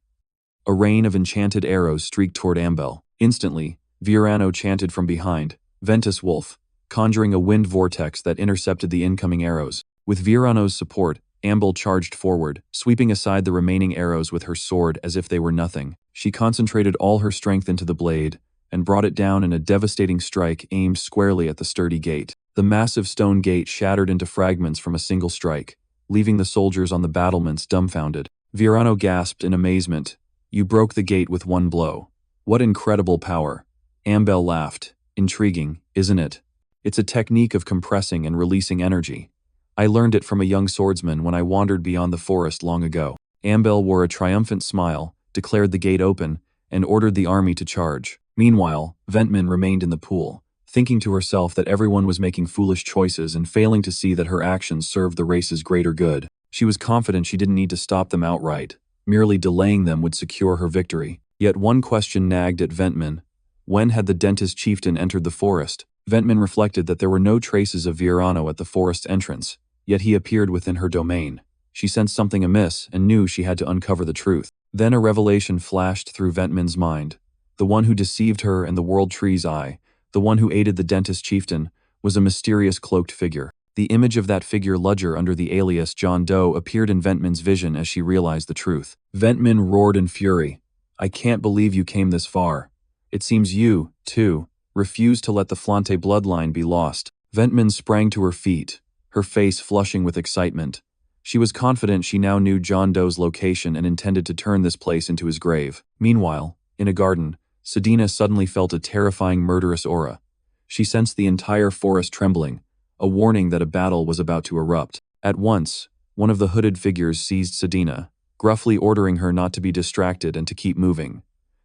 A rain of enchanted arrows streaked toward Ambel. Instantly, Virano chanted from behind, "Ventus Wolf," conjuring a wind vortex that intercepted the incoming arrows. With Virano's support, Ambel charged forward, sweeping aside the remaining arrows with her sword as if they were nothing. She concentrated all her strength into the blade, and brought it down in a devastating strike aimed squarely at the sturdy gate. The massive stone gate shattered into fragments from a single strike, leaving the soldiers on the battlements dumbfounded. Virano gasped in amazement, "You broke the gate with one blow. What incredible power." Ambel laughed, "Intriguing, isn't it? It's a technique of compressing and releasing energy. I learned it from a young swordsman when I wandered beyond the forest long ago." Ambel wore a triumphant smile, declared the gate open, and ordered the army to charge. Meanwhile, Ventman remained in the pool, thinking to herself that everyone was making foolish choices and failing to see that her actions served the race's greater good. She was confident she didn't need to stop them outright. Merely delaying them would secure her victory. Yet one question nagged at Ventman. When had the Dentist chieftain entered the forest? Ventman reflected that there were no traces of Virano at the forest's entrance, yet he appeared within her domain. She sensed something amiss and knew she had to uncover the truth. Then a revelation flashed through Ventman's mind. The one who deceived her and the World Tree's eye, the one who aided the Dentist chieftain, was a mysterious cloaked figure. The image of that figure Ludger under the alias John Doe appeared in Ventman's vision as she realized the truth. Ventman roared in fury, "I can't believe you came this far. It seems you, too, refused to let the Flante bloodline be lost." Ventman sprang to her feet, her face flushing with excitement. She was confident she now knew John Doe's location and intended to turn this place into his grave. Meanwhile, in a garden, Sedina suddenly felt a terrifying murderous aura. She sensed the entire forest trembling, a warning that a battle was about to erupt. At once, one of the hooded figures seized Sedina, gruffly ordering her not to be distracted and to keep moving.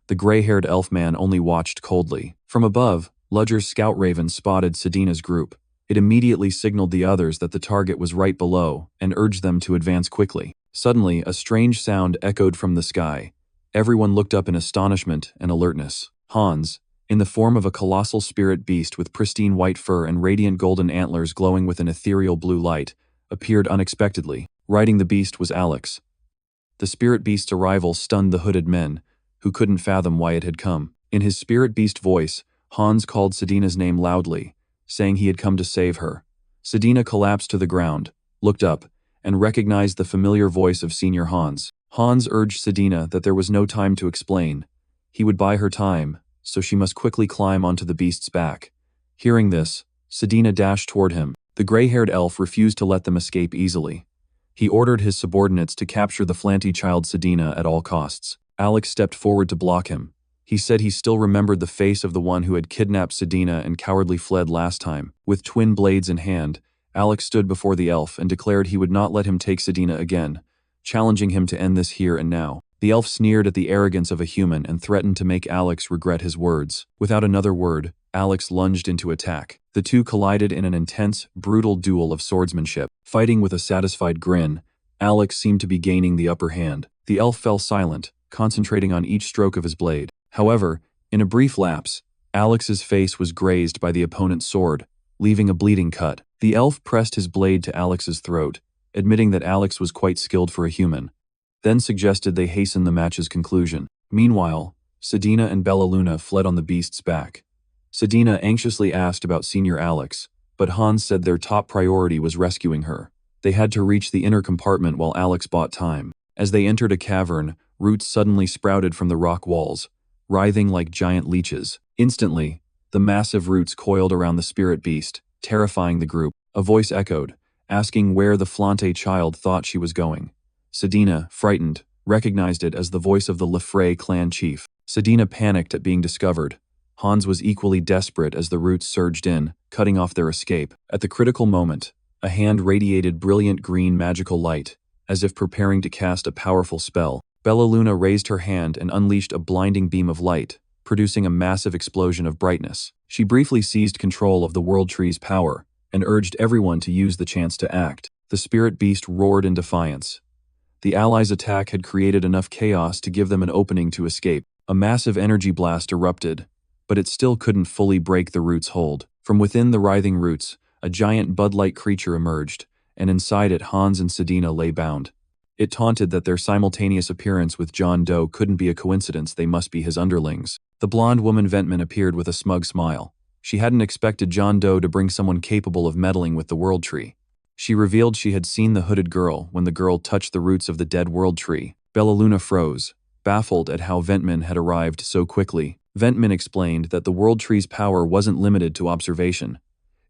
The gray-haired elf-man only watched coldly. From above, Ludger's scout raven spotted Sedina's group. It immediately signaled the others that the target was right below and urged them to advance quickly. Suddenly, a strange sound echoed from the sky. Everyone looked up in astonishment and alertness. Hans, in the form of a colossal spirit beast with pristine white fur and radiant golden antlers glowing with an ethereal blue light, appeared unexpectedly. Riding the beast was Alex. The spirit beast's arrival stunned the hooded men, who couldn't fathom why it had come. In his spirit beast voice, Hans called Sedina's name loudly, saying he had come to save her. Sedina collapsed to the ground, looked up, and recognized the familiar voice of Senior Hans. Hans urged Sedina that there was no time to explain. He would buy her time, so she must quickly climb onto the beast's back. Hearing this, Sedina dashed toward him. The gray-haired elf refused to let them escape easily. He ordered his subordinates to capture the flanty child Sedina at all costs. Alex stepped forward to block him. He said he still remembered the face of the one who had kidnapped Sedina and cowardly fled last time. With twin blades in hand, Alex stood before the elf and declared he would not let him take Sedina again, challenging him to end this here and now. The elf sneered at the arrogance of a human and threatened to make Alex regret his words. Without another word, Alex lunged into attack. The two collided in an intense, brutal duel of swordsmanship. Fighting with a satisfied grin, Alex seemed to be gaining the upper hand. The elf fell silent, concentrating on each stroke of his blade. However, in a brief lapse, Alex's face was grazed by the opponent's sword, leaving a bleeding cut. The elf pressed his blade to Alex's throat, admitting that Alex was quite skilled for a human, then suggested they hasten the match's conclusion. Meanwhile, Sedina and Bellaluna fled on the beast's back. Sedina anxiously asked about Senior Alex, but Hans said their top priority was rescuing her. They had to reach the inner compartment while Alex bought time. As they entered a cavern, roots suddenly sprouted from the rock walls, writhing like giant leeches. Instantly, the massive roots coiled around the spirit beast, terrifying the group. A voice echoed, asking where the Flante child thought she was going. Sedina, frightened, recognized it as the voice of the Lefray clan chief. Sedina panicked at being discovered. Hans was equally desperate as the roots surged in, cutting off their escape. At the critical moment, a hand radiated brilliant green magical light, as if preparing to cast a powerful spell. Bellaluna raised her hand and unleashed a blinding beam of light, producing a massive explosion of brightness. She briefly seized control of the World Tree's power and urged everyone to use the chance to act. The spirit beast roared in defiance. The allies' attack had created enough chaos to give them an opening to escape. A massive energy blast erupted, but it still couldn't fully break the roots' hold. From within the writhing roots, a giant bud-like creature emerged, and inside it Hans and Sedina lay bound. It taunted that their simultaneous appearance with John Doe couldn't be a coincidence, they must be his underlings. The blonde woman Ventman appeared with a smug smile. She hadn't expected John Doe to bring someone capable of meddling with the World Tree. She revealed she had seen the hooded girl when the girl touched the roots of the dead World Tree. Bellaluna froze, baffled at how Ventman had arrived so quickly. Ventman explained that the World Tree's power wasn't limited to observation.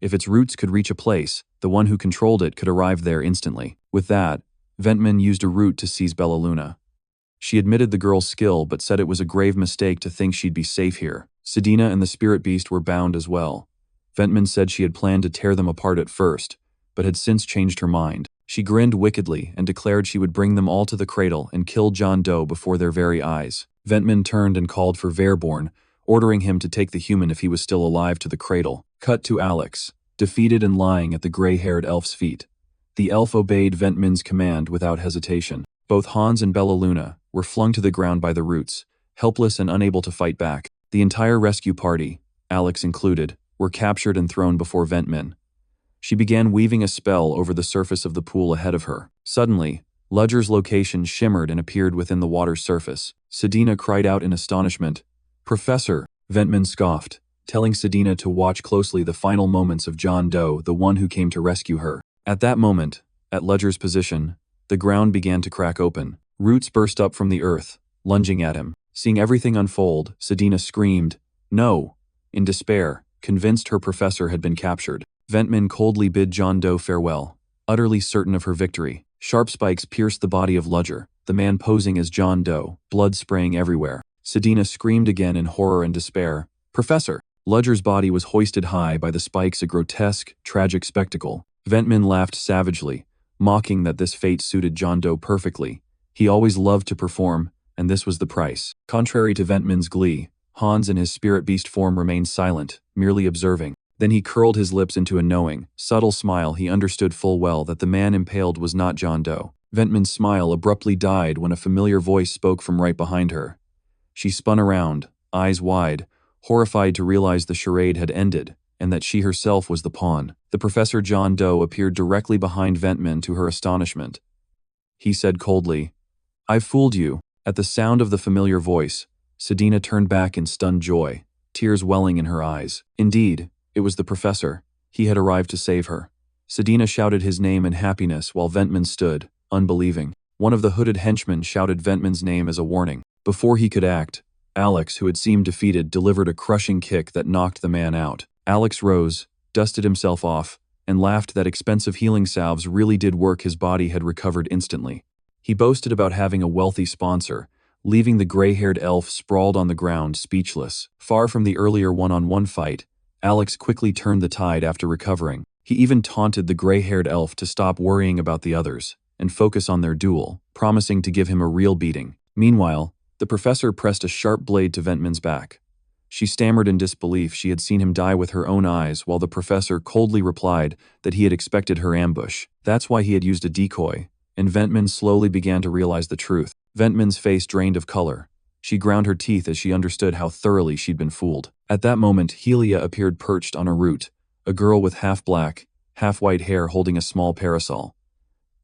If its roots could reach a place, the one who controlled it could arrive there instantly. With that, Ventman used a root to seize Bellaluna. She admitted the girl's skill but said it was a grave mistake to think she'd be safe here. Sedina and the spirit beast were bound as well. Ventman said she had planned to tear them apart at first, but had since changed her mind. She grinned wickedly and declared she would bring them all to the cradle and kill John Doe before their very eyes. Ventman turned and called for Verborn, ordering him to take the human if he was still alive to the cradle. Cut to Alex, defeated and lying at the gray-haired elf's feet. The elf obeyed Ventman's command without hesitation. Both Hans and Bellaluna were flung to the ground by the roots, helpless and unable to fight back. The entire rescue party, Alex included, were captured and thrown before Ventman. She began weaving a spell over the surface of the pool ahead of her. Suddenly, Ludger's location shimmered and appeared within the water's surface. Sedina cried out in astonishment. "Professor," Ventman scoffed, telling Sedina to watch closely the final moments of John Doe, the one who came to rescue her. At that moment, at Ludger's position, the ground began to crack open. Roots burst up from the earth, lunging at him. Seeing everything unfold, Sedina screamed, "No!" in despair, convinced her professor had been captured. Ventman coldly bid John Doe farewell, utterly certain of her victory. Sharp spikes pierced the body of Ludger, the man posing as John Doe, blood spraying everywhere. Sedina screamed again in horror and despair. "Professor!" Ludger's body was hoisted high by the spikes, a grotesque, tragic spectacle. Ventman laughed savagely, mocking that this fate suited John Doe perfectly. He always loved to perform, and this was the price. Contrary to Ventman's glee, Hans in his spirit beast form remained silent, merely observing. Then he curled his lips into a knowing, subtle smile. He understood full well that the man impaled was not John Doe. Ventman's smile abruptly died when a familiar voice spoke from right behind her. She spun around, eyes wide, horrified to realize the charade had ended, and that she herself was the pawn. The Professor John Doe appeared directly behind Ventman to her astonishment. He said coldly, "I've fooled you." At the sound of the familiar voice, Sedina turned back in stunned joy, tears welling in her eyes. Indeed, it was the Professor. He had arrived to save her. Sedina shouted his name in happiness while Ventman stood, unbelieving. One of the hooded henchmen shouted Ventman's name as a warning. Before he could act, Alex, who had seemed defeated, delivered a crushing kick that knocked the man out. Alex rose, dusted himself off, and laughed that expensive healing salves really did work. His body had recovered instantly. He boasted about having a wealthy sponsor, leaving the gray-haired elf sprawled on the ground, speechless. Far from the earlier one-on-one fight, Alex quickly turned the tide after recovering. He even taunted the gray-haired elf to stop worrying about the others and focus on their duel. promising to give him a real beating. Meanwhile, the professor pressed a sharp blade to Ventman's back. She stammered in disbelief. She had seen him die with her own eyes, while the professor coldly replied that he had expected her ambush. That's why he had used a decoy. And Ventman slowly began to realize the truth. Ventman's face drained of color. She ground her teeth as she understood how thoroughly she'd been fooled. At that moment, Helia appeared perched on a root, a girl with half-black, half-white hair holding a small parasol.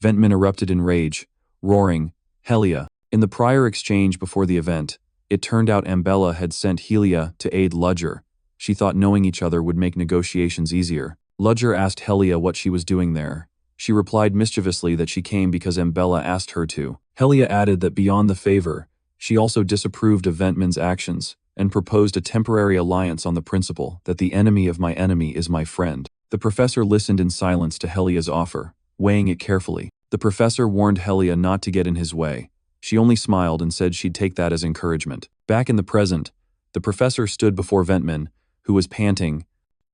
Ventman erupted in rage, roaring, "Helia!" In the prior exchange before the event, it turned out Ambella had sent Helia to aid Ludger. She thought knowing each other would make negotiations easier. Ludger asked Helia what she was doing there. She replied mischievously that she came because Ambella asked her to. Helia added that beyond the favor, she also disapproved of Ventman's actions and proposed a temporary alliance on the principle that the enemy of my enemy is my friend. The professor listened in silence to Helia's offer, weighing it carefully. The professor warned Helia not to get in his way. She only smiled and said she'd take that as encouragement. Back in the present, the professor stood before Ventman, who was panting,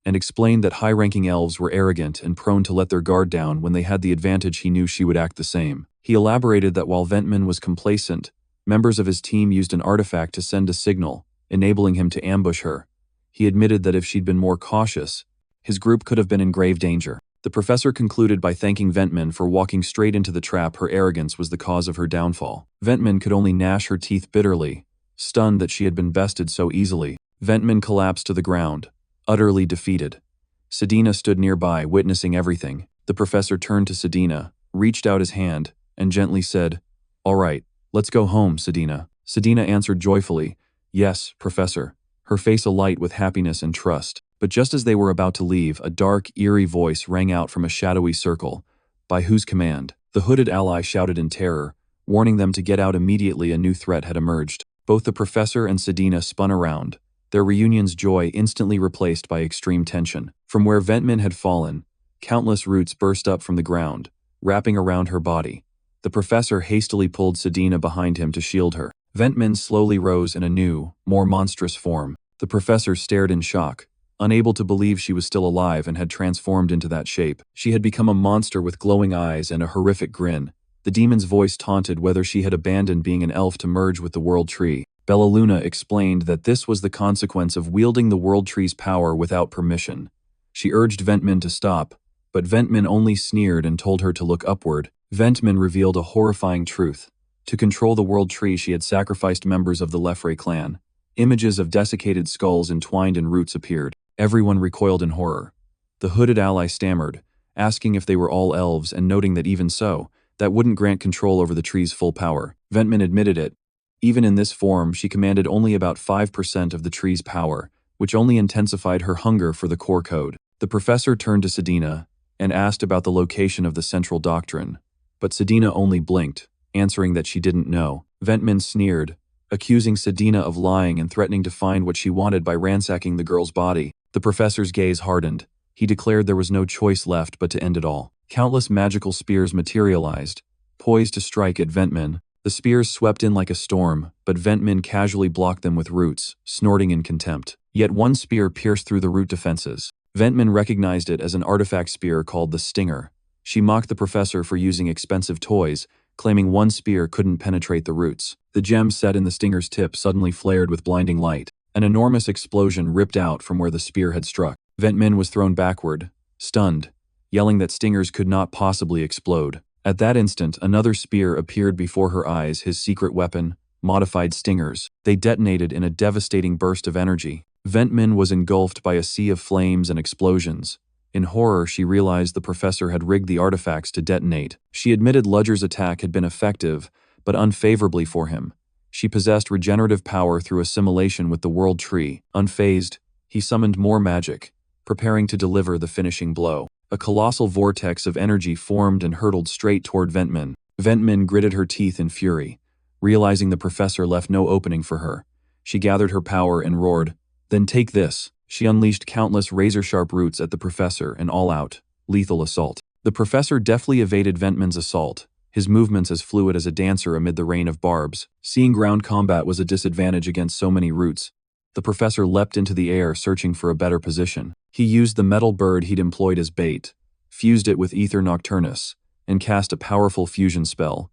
and explained that high-ranking elves were arrogant and prone to let their guard down when they had the advantage. He knew she would act the same. He elaborated that while Ventman was complacent, members of his team used an artifact to send a signal, enabling him to ambush her. He admitted that if she'd been more cautious, his group could have been in grave danger. The professor concluded by thanking Ventman for walking straight into the trap. Her arrogance was the cause of her downfall. Ventman could only gnash her teeth bitterly, stunned that she had been bested so easily. Ventman collapsed to the ground, utterly defeated. Sedina stood nearby, witnessing everything. The professor turned to Sedina, reached out his hand, and gently said, "All right, let's go home, Sedina." Sedina answered joyfully, "Yes, Professor," her face alight with happiness and trust. But just as they were about to leave, a dark, eerie voice rang out from a shadowy circle. By whose command? The hooded ally shouted in terror, warning them to get out immediately. A new threat had emerged. Both the professor and Sedina spun around, their reunion's joy instantly replaced by extreme tension. From where Ventman had fallen, countless roots burst up from the ground, wrapping around her body. The professor hastily pulled Sedina behind him to shield her. Ventman slowly rose in a new, more monstrous form. The professor stared in shock, unable to believe she was still alive and had transformed into that shape. She had become a monster with glowing eyes and a horrific grin. The demon's voice taunted whether she had abandoned being an elf to merge with the World Tree. Bellaluna explained that this was the consequence of wielding the World Tree's power without permission. She urged Ventman to stop, but Ventman only sneered and told her to look upward. Ventman revealed a horrifying truth. To control the World Tree, she had sacrificed members of the Lefray clan. Images of desiccated skulls entwined in roots appeared. Everyone recoiled in horror. The hooded ally stammered, asking if they were all elves and noting that even so, that wouldn't grant control over the tree's full power. Ventman admitted it. Even in this form, she commanded only about 5% of the tree's power, which only intensified her hunger for the core code. The professor turned to Sedina and asked about the location of the central doctrine, but Sedina only blinked, answering that she didn't know. Ventman sneered, accusing Sedina of lying and threatening to find what she wanted by ransacking the girl's body. The professor's gaze hardened. He declared there was no choice left but to end it all. Countless magical spears materialized, poised to strike at Ventman. The spears swept in like a storm, but Ventman casually blocked them with roots, snorting in contempt. Yet one spear pierced through the root defenses. Ventman recognized it as an artifact spear called the Stinger. She mocked the professor for using expensive toys, claiming one spear couldn't penetrate the roots. The gem set in the Stinger's tip suddenly flared with blinding light. An enormous explosion ripped out from where the spear had struck. Ventman was thrown backward, stunned, yelling that stingers could not possibly explode. At that instant, another spear appeared before her eyes, his secret weapon, modified stingers. They detonated in a devastating burst of energy. Ventman was engulfed by a sea of flames and explosions. In horror, she realized the professor had rigged the artifacts to detonate. She admitted Ludger's attack had been effective, but unfavorably for him. She possessed regenerative power through assimilation with the World Tree. Unfazed, he summoned more magic, preparing to deliver the finishing blow. A colossal vortex of energy formed and hurtled straight toward Ventman. Ventman gritted her teeth in fury, realizing the professor left no opening for her. She gathered her power and roared, "Then take this." She unleashed countless razor-sharp roots at the professor, an all-out, lethal assault. The professor deftly evaded Ventman's assault, his movements as fluid as a dancer amid the rain of barbs. Seeing ground combat was a disadvantage against so many roots, the professor leapt into the air searching for a better position. He used the metal bird he'd employed as bait, fused it with ether nocturnus, and cast a powerful fusion spell.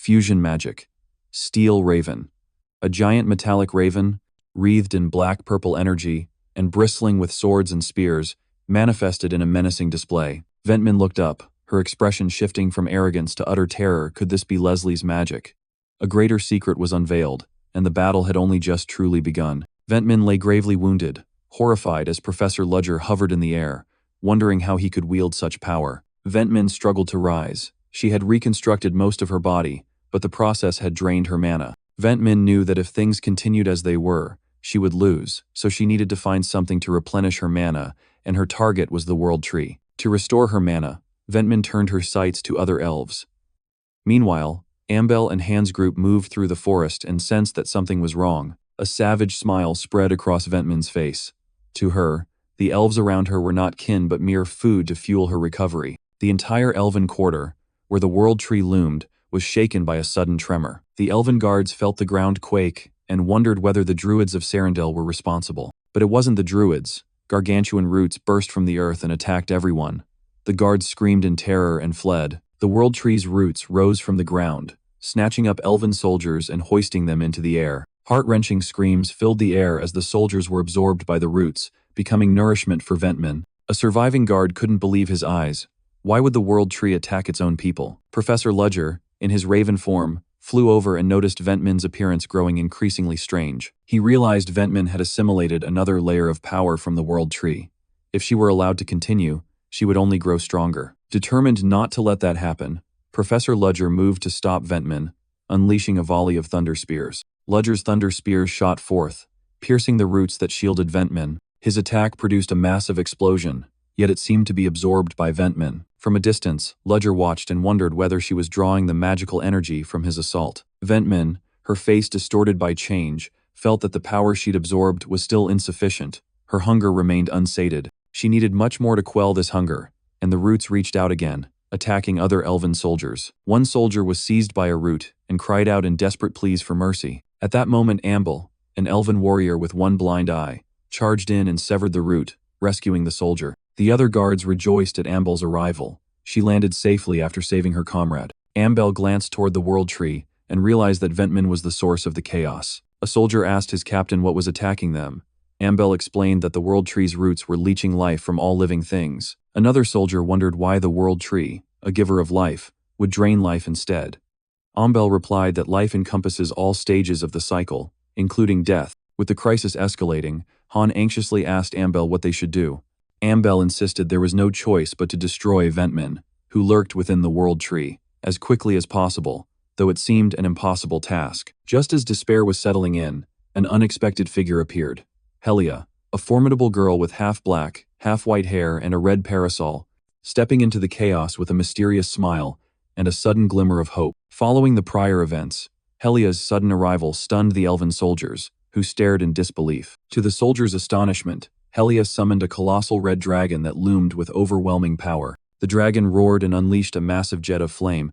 Fusion magic. Steel raven. A giant metallic raven, wreathed in black-purple energy and bristling with swords and spears, manifested in a menacing display. Ventman looked up, her expression shifting from arrogance to utter terror. Could this be Leslie's magic? A greater secret was unveiled, and the battle had only just truly begun. Ventman lay gravely wounded, horrified as Professor Ludger hovered in the air, wondering how he could wield such power. Ventman struggled to rise. She had reconstructed most of her body, but the process had drained her mana. Ventman knew that if things continued as they were, she would lose, so she needed to find something to replenish her mana, and her target was the World Tree. To restore her mana, Ventman turned her sights to other elves. Meanwhile, Ambel and Hans' group moved through the forest and sensed that something was wrong. A savage smile spread across Ventman's face. To her, the elves around her were not kin but mere food to fuel her recovery. The entire elven quarter, where the World Tree loomed, was shaken by a sudden tremor. The elven guards felt the ground quake and wondered whether the druids of Serendil were responsible. But it wasn't the druids. Gargantuan roots burst from the earth and attacked everyone. The guards screamed in terror and fled. The World Tree's roots rose from the ground, snatching up elven soldiers and hoisting them into the air. Heart-wrenching screams filled the air as the soldiers were absorbed by the roots, becoming nourishment for Ventman. A surviving guard couldn't believe his eyes. Why would the World Tree attack its own people? Professor Ludger, in his raven form, flew over and noticed Ventman's appearance growing increasingly strange. He realized Ventman had assimilated another layer of power from the World Tree. If she were allowed to continue, she would only grow stronger. Determined not to let that happen, Professor Ludger moved to stop Ventman, unleashing a volley of thunder spears. Ludger's thunder spears shot forth, piercing the roots that shielded Ventman. His attack produced a massive explosion, yet it seemed to be absorbed by Ventman. From a distance, Ludger watched and wondered whether she was drawing the magical energy from his assault. Ventman, her face distorted by change, felt that the power she'd absorbed was still insufficient. Her hunger remained unsated. She needed much more to quell this hunger, and the roots reached out again, attacking other elven soldiers. One soldier was seized by a root and cried out in desperate pleas for mercy. At that moment, Ambel, an elven warrior with one blind eye, charged in and severed the root, rescuing the soldier. The other guards rejoiced at Ambel's arrival. She landed safely after saving her comrade. Ambel glanced toward the World Tree and realized that Ventman was the source of the chaos. A soldier asked his captain what was attacking them. Ambel explained that the World Tree's roots were leeching life from all living things. Another soldier wondered why the World Tree, a giver of life, would drain life instead. Ambel replied that life encompasses all stages of the cycle, including death. With the crisis escalating, Han anxiously asked Ambel what they should do. Ambel insisted there was no choice but to destroy Ventman, who lurked within the World Tree, as quickly as possible, though it seemed an impossible task. Just as despair was settling in, an unexpected figure appeared. Helia, a formidable girl with half-black, half-white hair and a red parasol, stepping into the chaos with a mysterious smile and a sudden glimmer of hope. Following the prior events, Helia's sudden arrival stunned the elven soldiers, who stared in disbelief. To the soldiers' astonishment, Helia summoned a colossal red dragon that loomed with overwhelming power. The dragon roared and unleashed a massive jet of flame,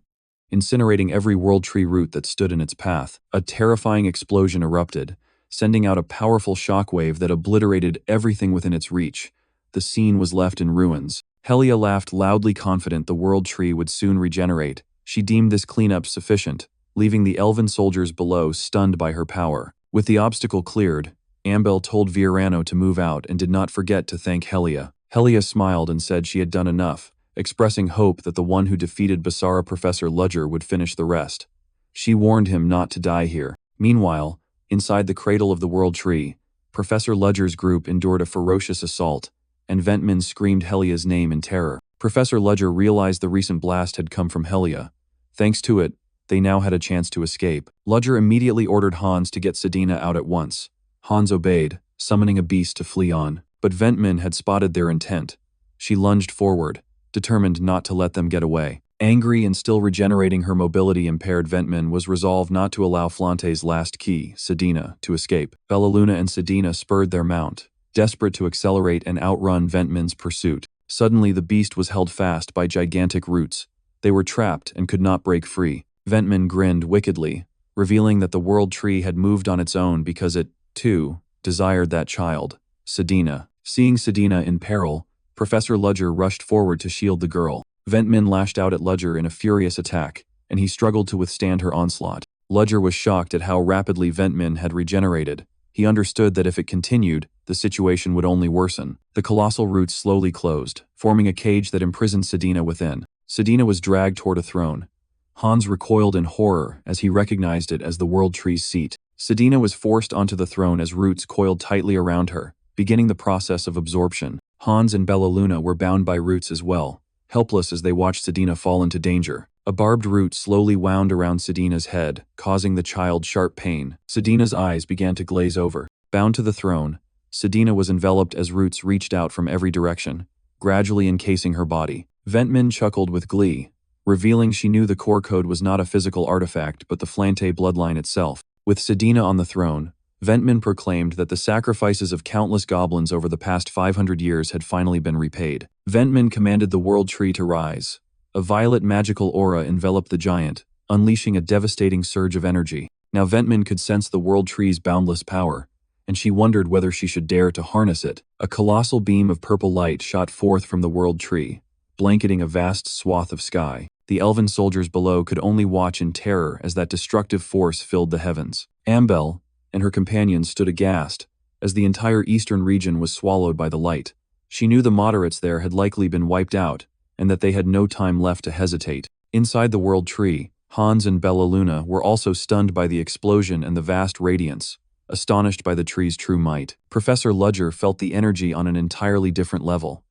incinerating every World Tree root that stood in its path. A terrifying explosion erupted, sending out a powerful shockwave that obliterated everything within its reach. The scene was left in ruins. Helia laughed loudly, confident the World Tree would soon regenerate. She deemed this cleanup sufficient, leaving the elven soldiers below stunned by her power. With the obstacle cleared, Ambel told Viorano to move out and did not forget to thank Helia. Helia smiled and said she had done enough, expressing hope that the one who defeated Basara Professor Ludger would finish the rest. She warned him not to die here. Meanwhile, inside the cradle of the World Tree, Professor Ludger's group endured a ferocious assault, and Ventman screamed Helia's name in terror. Professor Ludger realized the recent blast had come from Helia. Thanks to it, they now had a chance to escape. Ludger immediately ordered Hans to get Sedina out at once. Hans obeyed, summoning a beast to flee on. But Ventman had spotted their intent. She lunged forward, determined not to let them get away. Angry and still regenerating her mobility-impaired Ventman was resolved not to allow Flante's last key, Sedina, to escape. Bellaluna and Sedina spurred their mount, desperate to accelerate and outrun Ventman's pursuit. Suddenly the beast was held fast by gigantic roots. They were trapped and could not break free. Ventman grinned wickedly, revealing that the World Tree had moved on its own because it, too, desired that child, Sedina. Seeing Sedina in peril, Professor Ludger rushed forward to shield the girl. Ventman lashed out at Ludger in a furious attack, and he struggled to withstand her onslaught. Ludger was shocked at how rapidly Ventmin had regenerated. He understood that if it continued, the situation would only worsen. The colossal roots slowly closed, forming a cage that imprisoned Sedina within. Sedina was dragged toward a throne. Hans recoiled in horror as he recognized it as the World Tree's seat. Sedina was forced onto the throne as roots coiled tightly around her, beginning the process of absorption. Hans and Bellaluna were bound by roots as well, helpless as they watched Sedina fall into danger. A barbed root slowly wound around Sedina's head, causing the child sharp pain. Sedina's eyes began to glaze over. Bound to the throne, Sedina was enveloped as roots reached out from every direction, gradually encasing her body. Ventmin chuckled with glee, revealing she knew the core code was not a physical artifact but the Flante bloodline itself. With Sedina on the throne, Ventmin proclaimed that the sacrifices of countless goblins over the past 500 years had finally been repaid. Ventmin commanded the World Tree to rise. A violet magical aura enveloped the giant, unleashing a devastating surge of energy. Now Ventmin could sense the World Tree's boundless power, and she wondered whether she should dare to harness it. A colossal beam of purple light shot forth from the World Tree, blanketing a vast swath of sky. The elven soldiers below could only watch in terror as that destructive force filled the heavens. Ambel and her companions stood aghast, as the entire eastern region was swallowed by the light. She knew the moderates there had likely been wiped out, and that they had no time left to hesitate. Inside the World Tree, Hans and Bellaluna were also stunned by the explosion and the vast radiance, astonished by the tree's true might. Professor Ludger felt the energy on an entirely different level.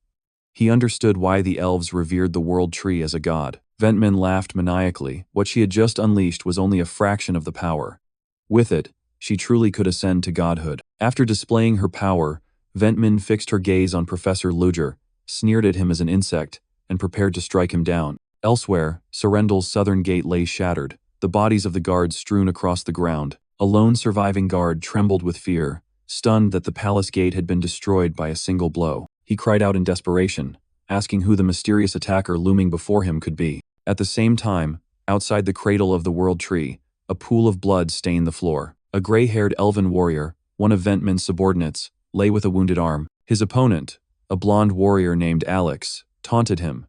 He understood why the elves revered the World Tree as a god. Ventmin laughed maniacally. What she had just unleashed was only a fraction of the power. With it, she truly could ascend to godhood. After displaying her power, Ventmin fixed her gaze on Professor Ludger, sneered at him as an insect, and prepared to strike him down. Elsewhere, Serendel's southern gate lay shattered, the bodies of the guards strewn across the ground. A lone surviving guard trembled with fear, stunned that the palace gate had been destroyed by a single blow. He cried out in desperation, asking who the mysterious attacker looming before him could be. At the same time, outside the cradle of the World Tree, a pool of blood stained the floor. A gray-haired elven warrior, one of Ventmin's subordinates, lay with a wounded arm. His opponent, a blonde warrior named Alex, taunted him,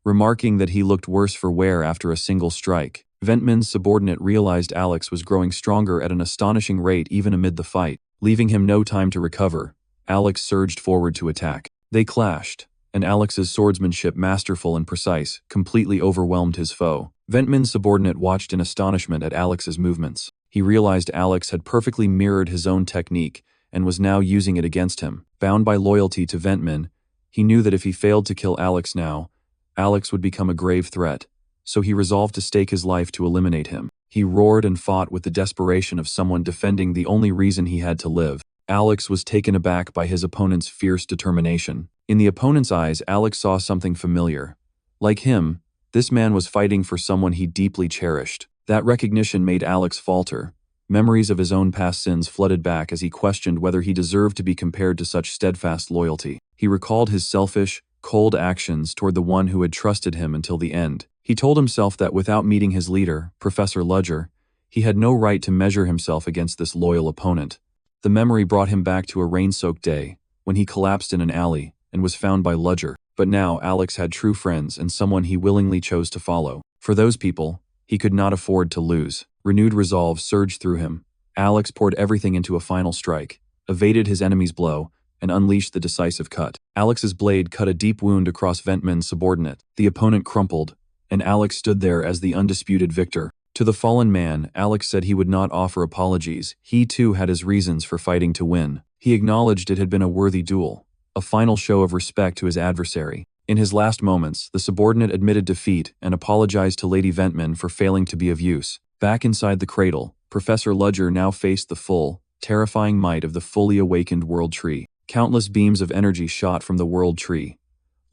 remarking that he looked worse for wear after a single strike. Ventmin's subordinate realized Alex was growing stronger at an astonishing rate even amid the fight. Leaving him no time to recover, Alex surged forward to attack. They clashed, and Alex's swordsmanship, masterful and precise, completely overwhelmed his foe. Ventmin's subordinate watched in astonishment at Alex's movements. He realized Alex had perfectly mirrored his own technique and was now using it against him. Bound by loyalty to Ventmin, he knew that if he failed to kill Alex now, Alex would become a grave threat, so he resolved to stake his life to eliminate him. He roared and fought with the desperation of someone defending the only reason he had to live. Alex was taken aback by his opponent's fierce determination. In the opponent's eyes, Alex saw something familiar. Like him, this man was fighting for someone he deeply cherished. That recognition made Alex falter. Memories of his own past sins flooded back as he questioned whether he deserved to be compared to such steadfast loyalty. He recalled his selfish, cold actions toward the one who had trusted him until the end. He told himself that without meeting his leader, Professor Ludger, he had no right to measure himself against this loyal opponent. The memory brought him back to a rain-soaked day, when he collapsed in an alley and was found by Ludger. But now Alex had true friends and someone he willingly chose to follow. For those people, he could not afford to lose. Renewed resolve surged through him. Alex poured everything into a final strike, evaded his enemy's blow, and unleashed the decisive cut. Alex's blade cut a deep wound across Ventmin's subordinate. The opponent crumpled, and Alex stood there as the undisputed victor. To the fallen man, Alex said he would not offer apologies. He too had his reasons for fighting to win. He acknowledged it had been a worthy duel, a final show of respect to his adversary. In his last moments, the subordinate admitted defeat and apologized to Lady Ventmin for failing to be of use. Back inside the cradle, Professor Ludger now faced the full, terrifying might of the fully awakened World Tree. Countless beams of energy shot from the World Tree.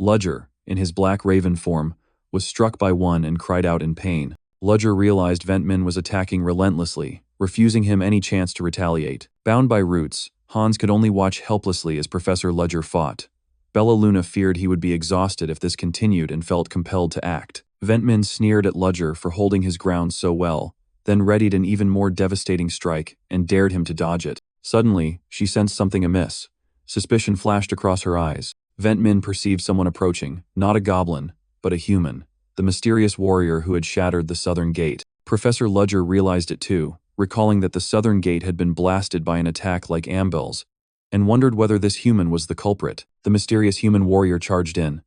Ludger, in his black raven form, was struck by one and cried out in pain. Ludger realized Ventmin was attacking relentlessly, refusing him any chance to retaliate. Bound by roots, Hans could only watch helplessly as Professor Ludger fought. Bellaluna feared he would be exhausted if this continued and felt compelled to act. Ventmin sneered at Ludger for holding his ground so well, then readied an even more devastating strike and dared him to dodge it. Suddenly, she sensed something amiss. Suspicion flashed across her eyes. Ventmin perceived someone approaching, not a goblin, but a human. the mysterious warrior who had shattered the southern gate. Professor Ludger realized it too, recalling that the southern gate had been blasted by an attack like Ambel's, and wondered whether this human was the culprit. The mysterious human warrior charged in.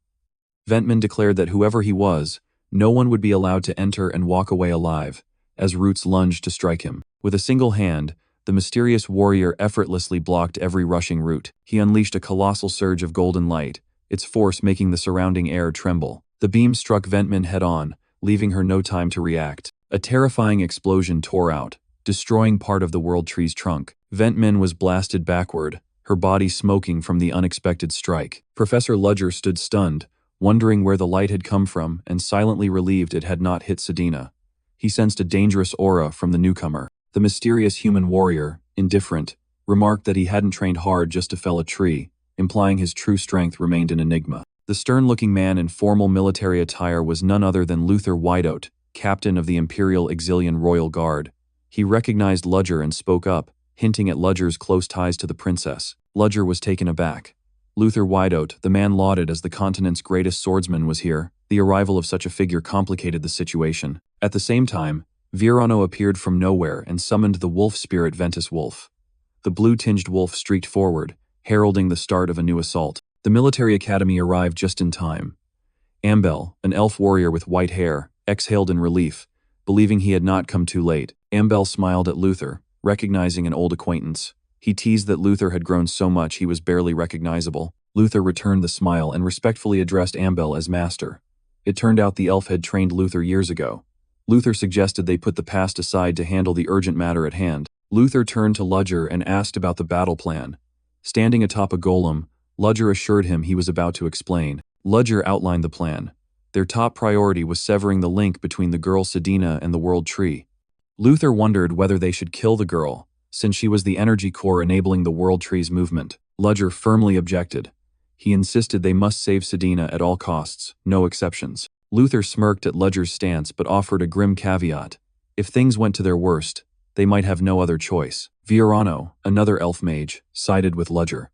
Ventman declared that whoever he was, no one would be allowed to enter and walk away alive, as Roots lunged to strike him. With a single hand, the mysterious warrior effortlessly blocked every rushing Root. He unleashed a colossal surge of golden light, its force making the surrounding air tremble. The beam struck Ventman head-on, leaving her no time to react. A terrifying explosion tore out, destroying part of the World Tree's trunk. Ventman was blasted backward, her body smoking from the unexpected strike. Professor Ludger stood stunned, wondering where the light had come from and silently relieved it had not hit Sedina. He sensed a dangerous aura from the newcomer. The mysterious human warrior, indifferent, remarked that he hadn't trained hard just to fell a tree, implying his true strength remained an enigma. The stern-looking man in formal military attire was none other than Luther Wideout, captain of the Imperial Exilian Royal Guard. He recognized Ludger and spoke up, hinting at Ludger's close ties to the princess. Ludger was taken aback. Luther Wideout, the man lauded as the continent's greatest swordsman, was here. The arrival of such a figure complicated the situation. At the same time, Virano appeared from nowhere and summoned the wolf spirit Ventus Wolf. The blue-tinged wolf streaked forward, heralding the start of a new assault. The military academy arrived just in time. Ambel, an elf warrior with white hair, exhaled in relief, believing he had not come too late. Ambel smiled at Luther, recognizing an old acquaintance. He teased that Luther had grown so much he was barely recognizable. Luther returned the smile and respectfully addressed Ambel as master. It turned out the elf had trained Luther years ago. Luther suggested they put the past aside to handle the urgent matter at hand. Luther turned to Ludger and asked about the battle plan. Standing atop a golem, Ludger assured him he was about to explain. Ludger outlined the plan. Their top priority was severing the link between the girl Sedina and the World Tree. Luther wondered whether they should kill the girl, since she was the energy core enabling the World Tree's movement. Ludger firmly objected. He insisted they must save Sedina at all costs, no exceptions. Luther smirked at Ludger's stance but offered a grim caveat. If things went to their worst, they might have no other choice. Virano, another elf mage, sided with Ludger.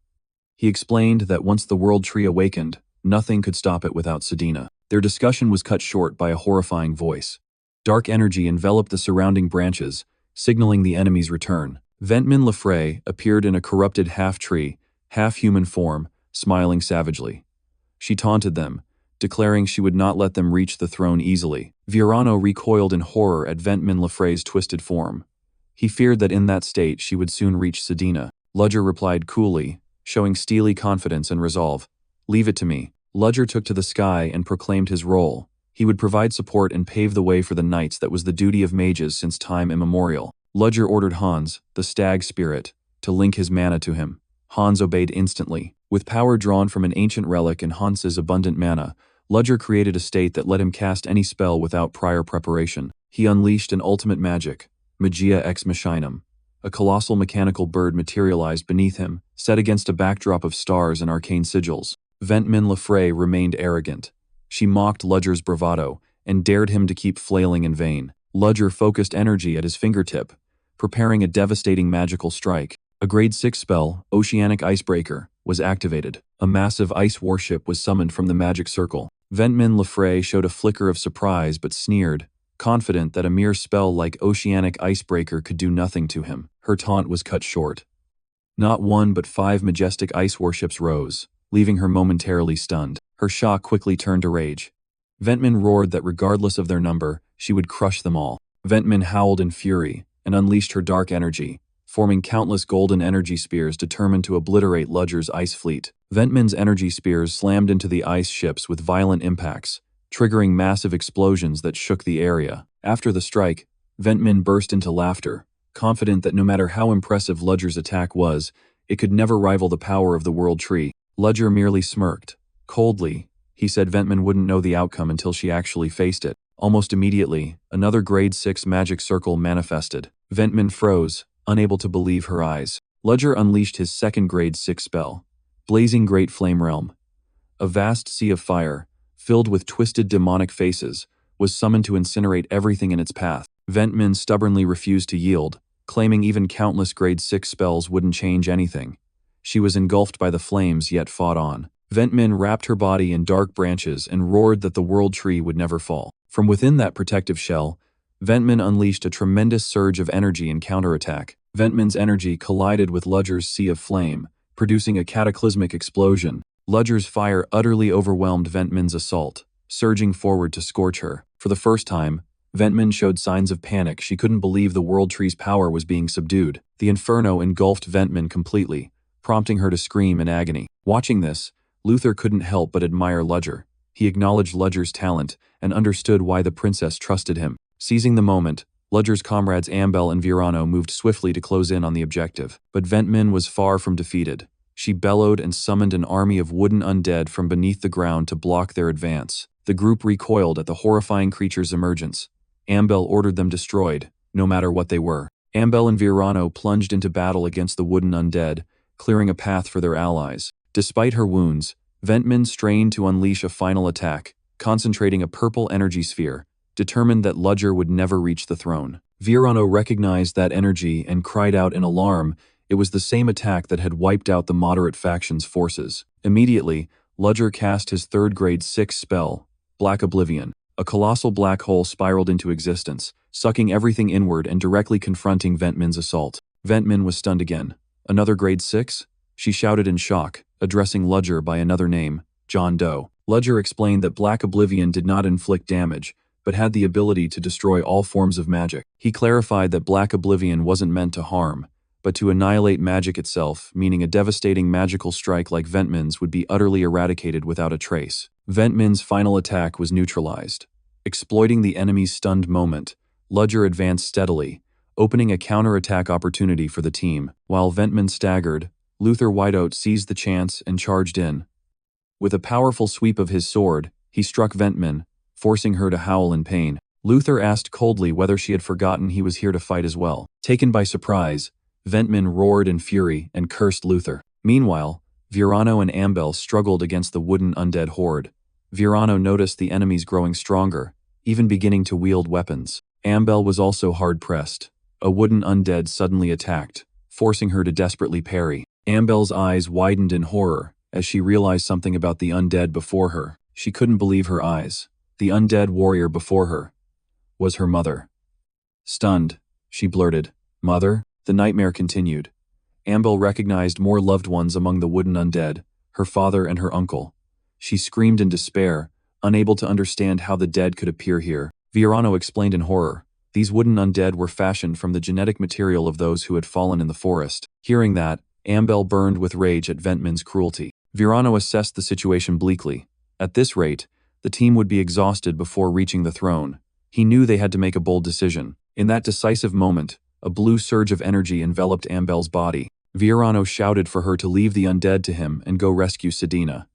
He explained that once the World Tree awakened, nothing could stop it without Sedina. Their discussion was cut short by a horrifying voice. Dark energy enveloped the surrounding branches, signaling the enemy's return. Ventman Lefray appeared in a corrupted half-tree, half-human form, smiling savagely. She taunted them, declaring she would not let them reach the throne easily. Virano recoiled in horror at Ventman Lefray's twisted form. He feared that in that state she would soon reach Sedina. Ludger replied coolly, showing steely confidence and resolve. "Leave it to me." Ludger took to the sky and proclaimed his role. He would provide support and pave the way for the knights that was the duty of mages since time immemorial. Ludger ordered Hans, the stag spirit, to link his mana to him. Hans obeyed instantly. With power drawn from an ancient relic and Hans's abundant mana, Ludger created a state that let him cast any spell without prior preparation. He unleashed an ultimate magic, Magia ex Machinum. A colossal mechanical bird materialized beneath him, set against a backdrop of stars and arcane sigils. Ventman Lefray remained arrogant. She mocked Ludger's bravado and dared him to keep flailing in vain. Ludger focused energy at his fingertip, preparing a devastating magical strike. A grade 6 spell, Oceanic Icebreaker, was activated. A massive ice warship was summoned from the magic circle. Ventman Lefray showed a flicker of surprise but sneered, confident that a mere spell like Oceanic Icebreaker could do nothing to him. Her taunt was cut short. Not one but 5 majestic ice warships rose, leaving her momentarily stunned. Her shock quickly turned to rage. Ventman roared that regardless of their number, she would crush them all. Ventman howled in fury and unleashed her dark energy, forming countless golden energy spears determined to obliterate Ludger's ice fleet. Ventman's energy spears slammed into the ice ships with violent impacts, triggering massive explosions that shook the area. After the strike, Ventman burst into laughter, confident that no matter how impressive Ludger's attack was, it could never rival the power of the World Tree. Ludger merely smirked. Coldly, he said Ventman wouldn't know the outcome until she actually faced it. Almost immediately, another grade 6 magic circle manifested. Ventman froze, unable to believe her eyes. Ludger unleashed his second grade 6 spell, Blazing Great Flame Realm. A vast sea of fire, filled with twisted demonic faces, was summoned to incinerate everything in its path. Ventman stubbornly refused to yield, claiming even countless grade 6 spells wouldn't change anything. She was engulfed by the flames yet fought on. Ventmin wrapped her body in dark branches and roared that the world tree would never fall. From within that protective shell, Ventmin unleashed a tremendous surge of energy and counterattack. Ventmin's energy collided with Ludger's sea of flame, producing a cataclysmic explosion. Ludger's fire utterly overwhelmed Ventmin's assault, surging forward to scorch her. For the first time, Ventmin showed signs of panic. She couldn't believe the world tree's power was being subdued. The inferno engulfed Ventmin completely, prompting her to scream in agony. Watching this, Luther couldn't help but admire Ludger. He acknowledged Ludger's talent and understood why the princess trusted him. Seizing the moment, Ludger's comrades Ambel and Virano moved swiftly to close in on the objective. But Ventmin was far from defeated. She bellowed and summoned an army of wooden undead from beneath the ground to block their advance. The group recoiled at the horrifying creature's emergence. Ambel ordered them destroyed, no matter what they were. Ambel and Virano plunged into battle against the wooden undead, clearing a path for their allies. Despite her wounds, Ventmin strained to unleash a final attack, concentrating a purple energy sphere, determined that Ludger would never reach the throne. Virano recognized that energy and cried out in alarm. It was the same attack that had wiped out the moderate faction's forces. Immediately, Ludger cast his third grade 6 spell, Black Oblivion. A colossal black hole spiraled into existence, sucking everything inward and directly confronting Ventmin's assault. Ventmin was stunned again. Another grade 6? She shouted in shock, addressing Ludger by another name, John Doe. Ludger explained that Black Oblivion did not inflict damage, but had the ability to destroy all forms of magic. He clarified that Black Oblivion wasn't meant to harm, but to annihilate magic itself, meaning a devastating magical strike like Ventmin's would be utterly eradicated without a trace. Ventmin's final attack was neutralized. Exploiting the enemy's stunned moment, Ludger advanced steadily, opening a counterattack opportunity for the team. While Ventmin staggered, Luther Whiteout seized the chance and charged in. With a powerful sweep of his sword, he struck Ventmin, forcing her to howl in pain. Luther asked coldly whether she had forgotten he was here to fight as well. Taken by surprise, Ventmin roared in fury and cursed Luther. Meanwhile, Virano and Ambel struggled against the wooden undead horde. Virano noticed the enemies growing stronger, even beginning to wield weapons. Ambel was also hard-pressed. A wooden undead suddenly attacked, forcing her to desperately parry. Ambel's eyes widened in horror as she realized something about the undead before her. She couldn't believe her eyes. The undead warrior before her was her mother. Stunned, she blurted, "Mother?" The nightmare continued. Ambel recognized more loved ones among the wooden undead, her father and her uncle. She screamed in despair, unable to understand how the dead could appear here. Virano explained in horror. These wooden undead were fashioned from the genetic material of those who had fallen in the forest. Hearing that, Ambel burned with rage at Ventmin's cruelty. Virano assessed the situation bleakly. At this rate, the team would be exhausted before reaching the throne. He knew they had to make a bold decision. In that decisive moment, a blue surge of energy enveloped Ambel's body. Virano shouted for her to leave the undead to him and go rescue Sedina.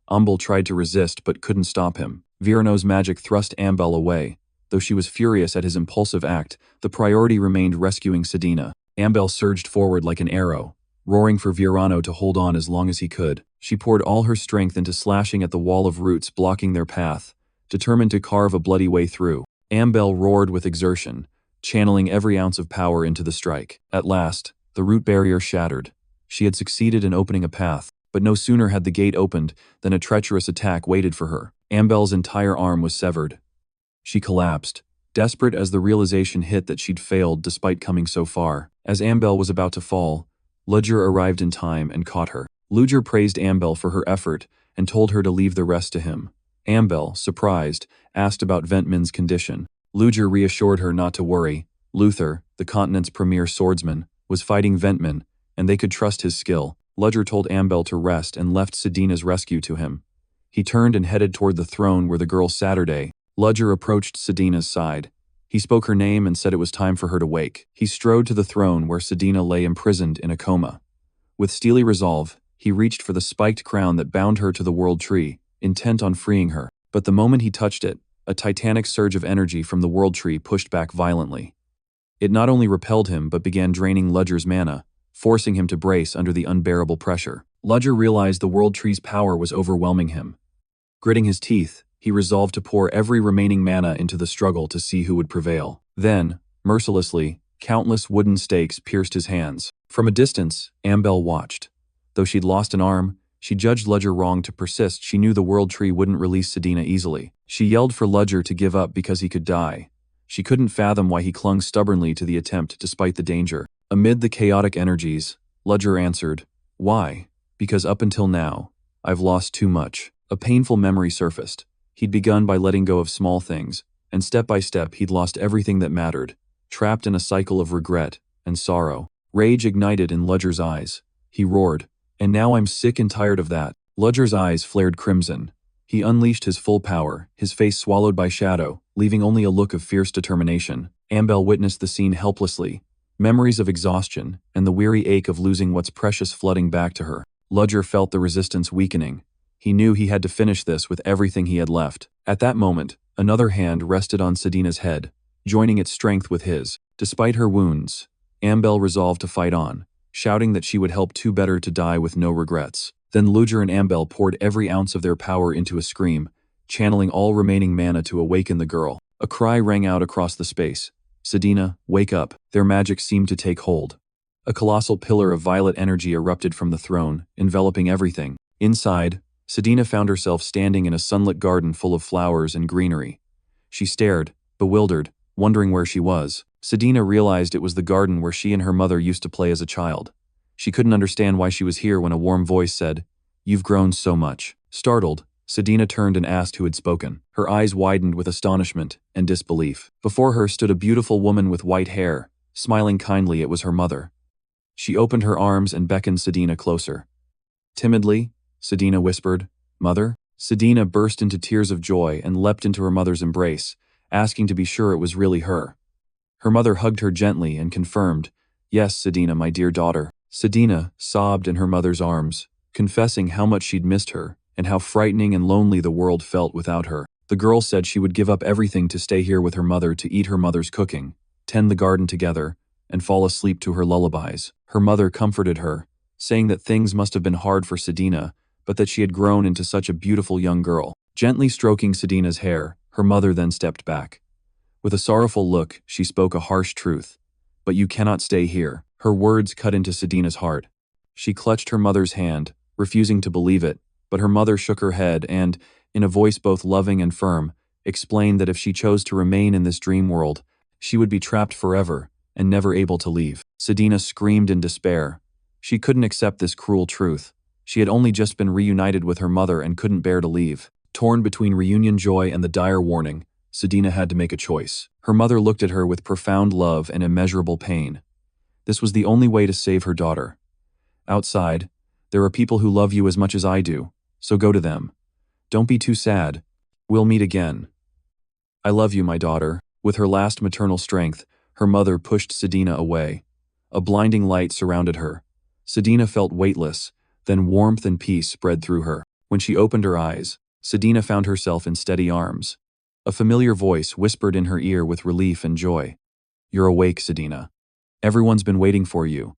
Ambel tried to resist but couldn't stop him. Virano's magic thrust Ambel away. Though she was furious at his impulsive act, the priority remained rescuing Sedina. Ambel surged forward like an arrow, roaring for Virano to hold on as long as he could. She poured all her strength into slashing at the wall of roots blocking their path, determined to carve a bloody way through. Ambel roared with exertion, channeling every ounce of power into the strike. At last, the root barrier shattered. She had succeeded in opening a path, but no sooner had the gate opened than a treacherous attack waited for her. Ambel's entire arm was severed. She collapsed, desperate as the realization hit that she'd failed despite coming so far. As Ambel was about to fall, Ludger arrived in time and caught her. Ludger praised Ambel for her effort and told her to leave the rest to him. Ambel, surprised, asked about Ventmin's condition. Ludger reassured her not to worry. Luther, the continent's premier swordsman, was fighting Ventmin, and they could trust his skill. Ludger told Ambel to rest and left Sedina's rescue to him. He turned and headed toward the throne where the girl Saturday. Ludger approached Sedina's side. He spoke her name and said it was time for her to wake. He strode to the throne where Sedina lay imprisoned in a coma. With steely resolve, he reached for the spiked crown that bound her to the world tree, intent on freeing her. But the moment he touched it, a titanic surge of energy from the world tree pushed back violently. It not only repelled him but began draining Ludger's mana, forcing him to brace under the unbearable pressure. Ludger realized the world tree's power was overwhelming him. Gritting his teeth, he resolved to pour every remaining mana into the struggle to see who would prevail. Then, mercilessly, countless wooden stakes pierced his hands. From a distance, Ambel watched. Though she'd lost an arm, She judged Ludger wrong to persist. She knew the World Tree wouldn't release Sedina easily. She yelled for Ludger to give up because he could die. She couldn't fathom why he clung stubbornly to the attempt despite the danger. Amid the chaotic energies, Ludger answered, "Why? Because up until now, I've lost too much." A painful memory surfaced. He'd begun by letting go of small things, and step by step he'd lost everything that mattered, trapped in a cycle of regret and sorrow. Rage ignited in Ludger's eyes. He roared, "And now I'm sick and tired of that." Ludger's eyes flared crimson. He unleashed his full power, his face swallowed by shadow, leaving only a look of fierce determination. Ambel witnessed the scene helplessly, memories of exhaustion and the weary ache of losing what's precious flooding back to her. Ludger felt the resistance weakening. He knew he had to finish this with everything he had left. At that moment, another hand rested on Sedina's head, joining its strength with his. Despite her wounds, Ambel resolved to fight on, shouting that she would help two better to die with no regrets. Then Ludger and Ambel poured every ounce of their power into a scream, channeling all remaining mana to awaken the girl. A cry rang out across the space. "Sedina, wake up." Their magic seemed to take hold. A colossal pillar of violet energy erupted from the throne, enveloping everything. Inside, Sedina found herself standing in a sunlit garden full of flowers and greenery. She stared, bewildered, wondering where she was. Sedina realized it was the garden where she and her mother used to play as a child. She couldn't understand why she was here when a warm voice said, "You've grown so much." Startled, Sedina turned and asked who had spoken. Her eyes widened with astonishment and disbelief. Before her stood a beautiful woman with white hair. Smiling kindly, it was her mother. She opened her arms and beckoned Sedina closer. Timidly, Sedina whispered, "Mother?" Sedina burst into tears of joy and leapt into her mother's embrace, asking to be sure it was really her. Her mother hugged her gently and confirmed, "Yes, Sedina, my dear daughter." Sedina sobbed in her mother's arms, confessing how much she'd missed her and how frightening and lonely the world felt without her. The girl said she would give up everything to stay here with her mother to eat her mother's cooking, tend the garden together, and fall asleep to her lullabies. Her mother comforted her, saying that things must have been hard for Sedina, but that she had grown into such a beautiful young girl. Gently stroking Sedina's hair, her mother then stepped back. With a sorrowful look, she spoke a harsh truth. "But you cannot stay here." Her words cut into Sedina's heart. She clutched her mother's hand, refusing to believe it, but her mother shook her head and, in a voice both loving and firm, explained that if she chose to remain in this dream world, she would be trapped forever and never able to leave. Sedina screamed in despair. She couldn't accept this cruel truth. She had only just been reunited with her mother and couldn't bear to leave. Torn between reunion joy and the dire warning, Sedina had to make a choice. Her mother looked at her with profound love and immeasurable pain. This was the only way to save her daughter. "Outside, there are people who love you as much as I do, so go to them. Don't be too sad. We'll meet again. I love you, my daughter." With her last maternal strength, her mother pushed Sedina away. A blinding light surrounded her. Sedina felt weightless, then warmth and peace spread through her. When she opened her eyes, Sedina found herself in steady arms. A familiar voice whispered in her ear with relief and joy. "You're awake, Sedina. Everyone's been waiting for you."